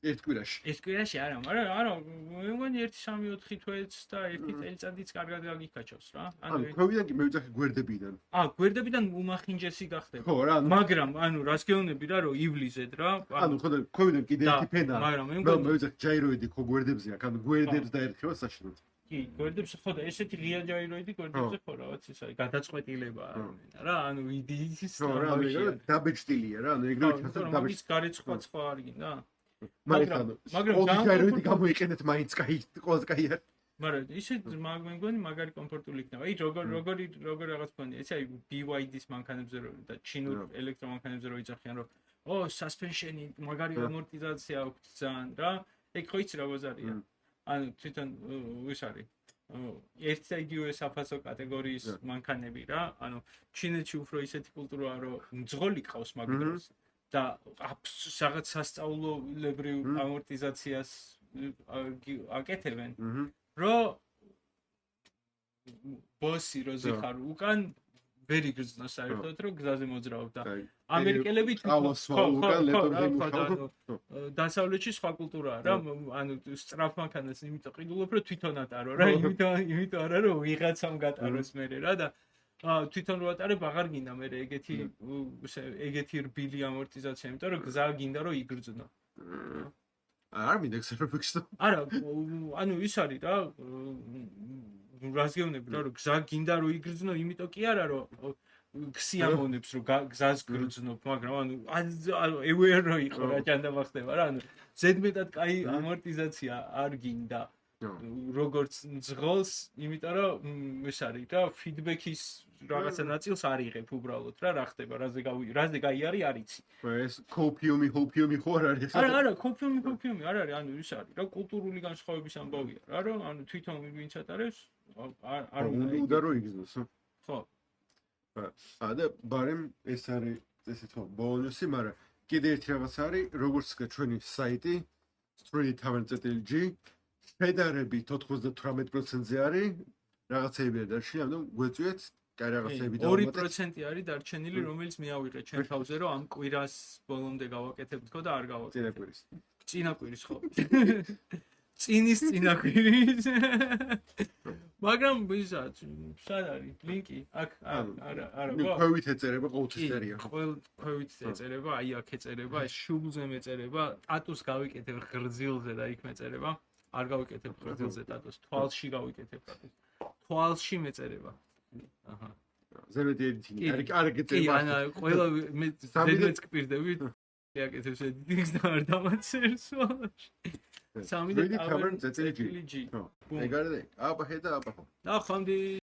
ერთ კვირაში. ეს კვირაში არა, მაგრამ არა, მე მგონი 1-3-4 თვეც და 1 წელიწადიც კარგად გაგიქაჩავს რა. ანუ ქვევიდან კი მევიძახე გვერდებიდან. გვერდებიდან უმახინჯესი გახდება. ხო რა, მაგრამ ანუ რას გეუბნები რა, რომ ივლიზეთ რა. ანუ ხო და ქვევიდან კიდე ერთი ფენაა. მაგრამ მე მევიძახე ჯაიროიდი ხო გვერდებზე აქ, ანუ გვერდებს დაერქვა საშინოდ. კი, გვერდებს ხო და ესეთი ღია ჯაიროიდი გვერდებზე ხო რაღაც ის არის, გადაწყვეტილება რა, ანუ იდეის ხო რა, დაბეჭდილია რა, ანუ ეგრევე ჩასწრა დაბეჭ. ის გარეცხვა სხვა არ გინდა? მაგრამ ჯაიროიდი გამოიყენეთ მაინც კაი, ყველაზე კაი არის. მაგრამ ისე მე მგონი მაგარი კომფორტული იქნება. აი როგორ რაღაც ფონია, ესე აი BYD-ის მანქანებზე რო და ჩინურ ელექტრომანქანებზე რო იძახიან რომ suspension-ი, მაგარი ამორტიზაცია აქვს ძალიან რა. ეგ ხო იცი რა ბაზარია. ანუ თვითონ ის არის. ერთ და იგივე საფასო კატეგორიის მანქანები რა. ანუ ჩინეთში უფრო ისეთი კულტურაა რომ მძღოლი ყავს მაგ დროს. და რაღაც სასწაულოებრივ ამორტიზაციას აკეთებენ, რომ ბოსი როზე ხარ უკან ვერ იგრძნო საერთოდ რომ გზაზე მოძრაობ და ამერიკელები დასავლეთში სხვა კულტურაა რა, ანუ სწრაფ მანქანას იმიტომ ყიდულობ რომ თვითონ ატარო რა, იმიტომ არა რომ ვიღაცამ გატაროს მერე რა და თვითონ რო ატარებ აღარ გინდა მე ეგეთი რბილი ამორტიზაცია, იმიტომ რომ გზა გინდა რომ იგრძნო. არ მინდა ექსერფიქსო. არა, ანუ ის არის რა, რას გეუბნები რა, რომ გზა გინდა რომ იგრძნო, იმიტომ კი არა რომ ქსიამოვნებს რომ გზას გრძნობ, მაგრამ ანუ aware რო იყო რა ჭანდაბა ხდება რა, ანუ ზედმეტად კაი ამორტიზაცია არ გინდა. როგორც ძღოლს, იმიტომ რომ ეს არის რა, ფიდბექის რაღაცა ნაწილს არ იღებ უბრალოდ რა ხდება, რაზე გაიარი არ იცი. ეს კოპიუმი ხო არ არის? არა, კოპიუმი არ არის, ანუ ის არის რა, კულტურული განსხვავების ამბავია რა, რომ ანუ თვითონ ვინც ატარებს არ უნდა რომ იგრძნოს. ხო. და ბარემ ეს არის ესე თქო, ბონუსი, მაგრამ კიდე ერთი რაღაც არის, როგორც ჩვენი საიტი 3.7.g შედარებით 98%-ზე არის რაღაცეები დარჩენილი, ანუ გვეწვიეთ კაი რაღაცეები დავუმატეთ. 2% არის დარჩენილი, რომელიც მე ავიღე ჩემ თავზე, რომ ამ კვირას ბოლომდე გავაკეთებ თქო და არ გავაკეთე. წინა კვირის ხო. წინის წინა კვირის. მაგრამ ისა, სად არის ლინკი? აქ არა. ქვევით ეწერება ყოველთვის წერია. ქვევით ეწერება, აი აქ ეწერება, ეს შუბლზე მეწერება, ტატუს გავიკეთებ ღრძილზე და იქ მეწერება. არ გავიკეთებ ღრძილზე ტატუს, თვალში გავიკეთებ ტატუს. თვალში მეწერება. აჰა. ზემოთ ედიტინგი. არ გეწერება. კი, ანა, ყველა მე ზედმეტ გპირდები. აკეთებს ედიტინგს და არ დამაწერს. 3.7.g. ეგ არის აბა ხედა აბა. ნახვამდის.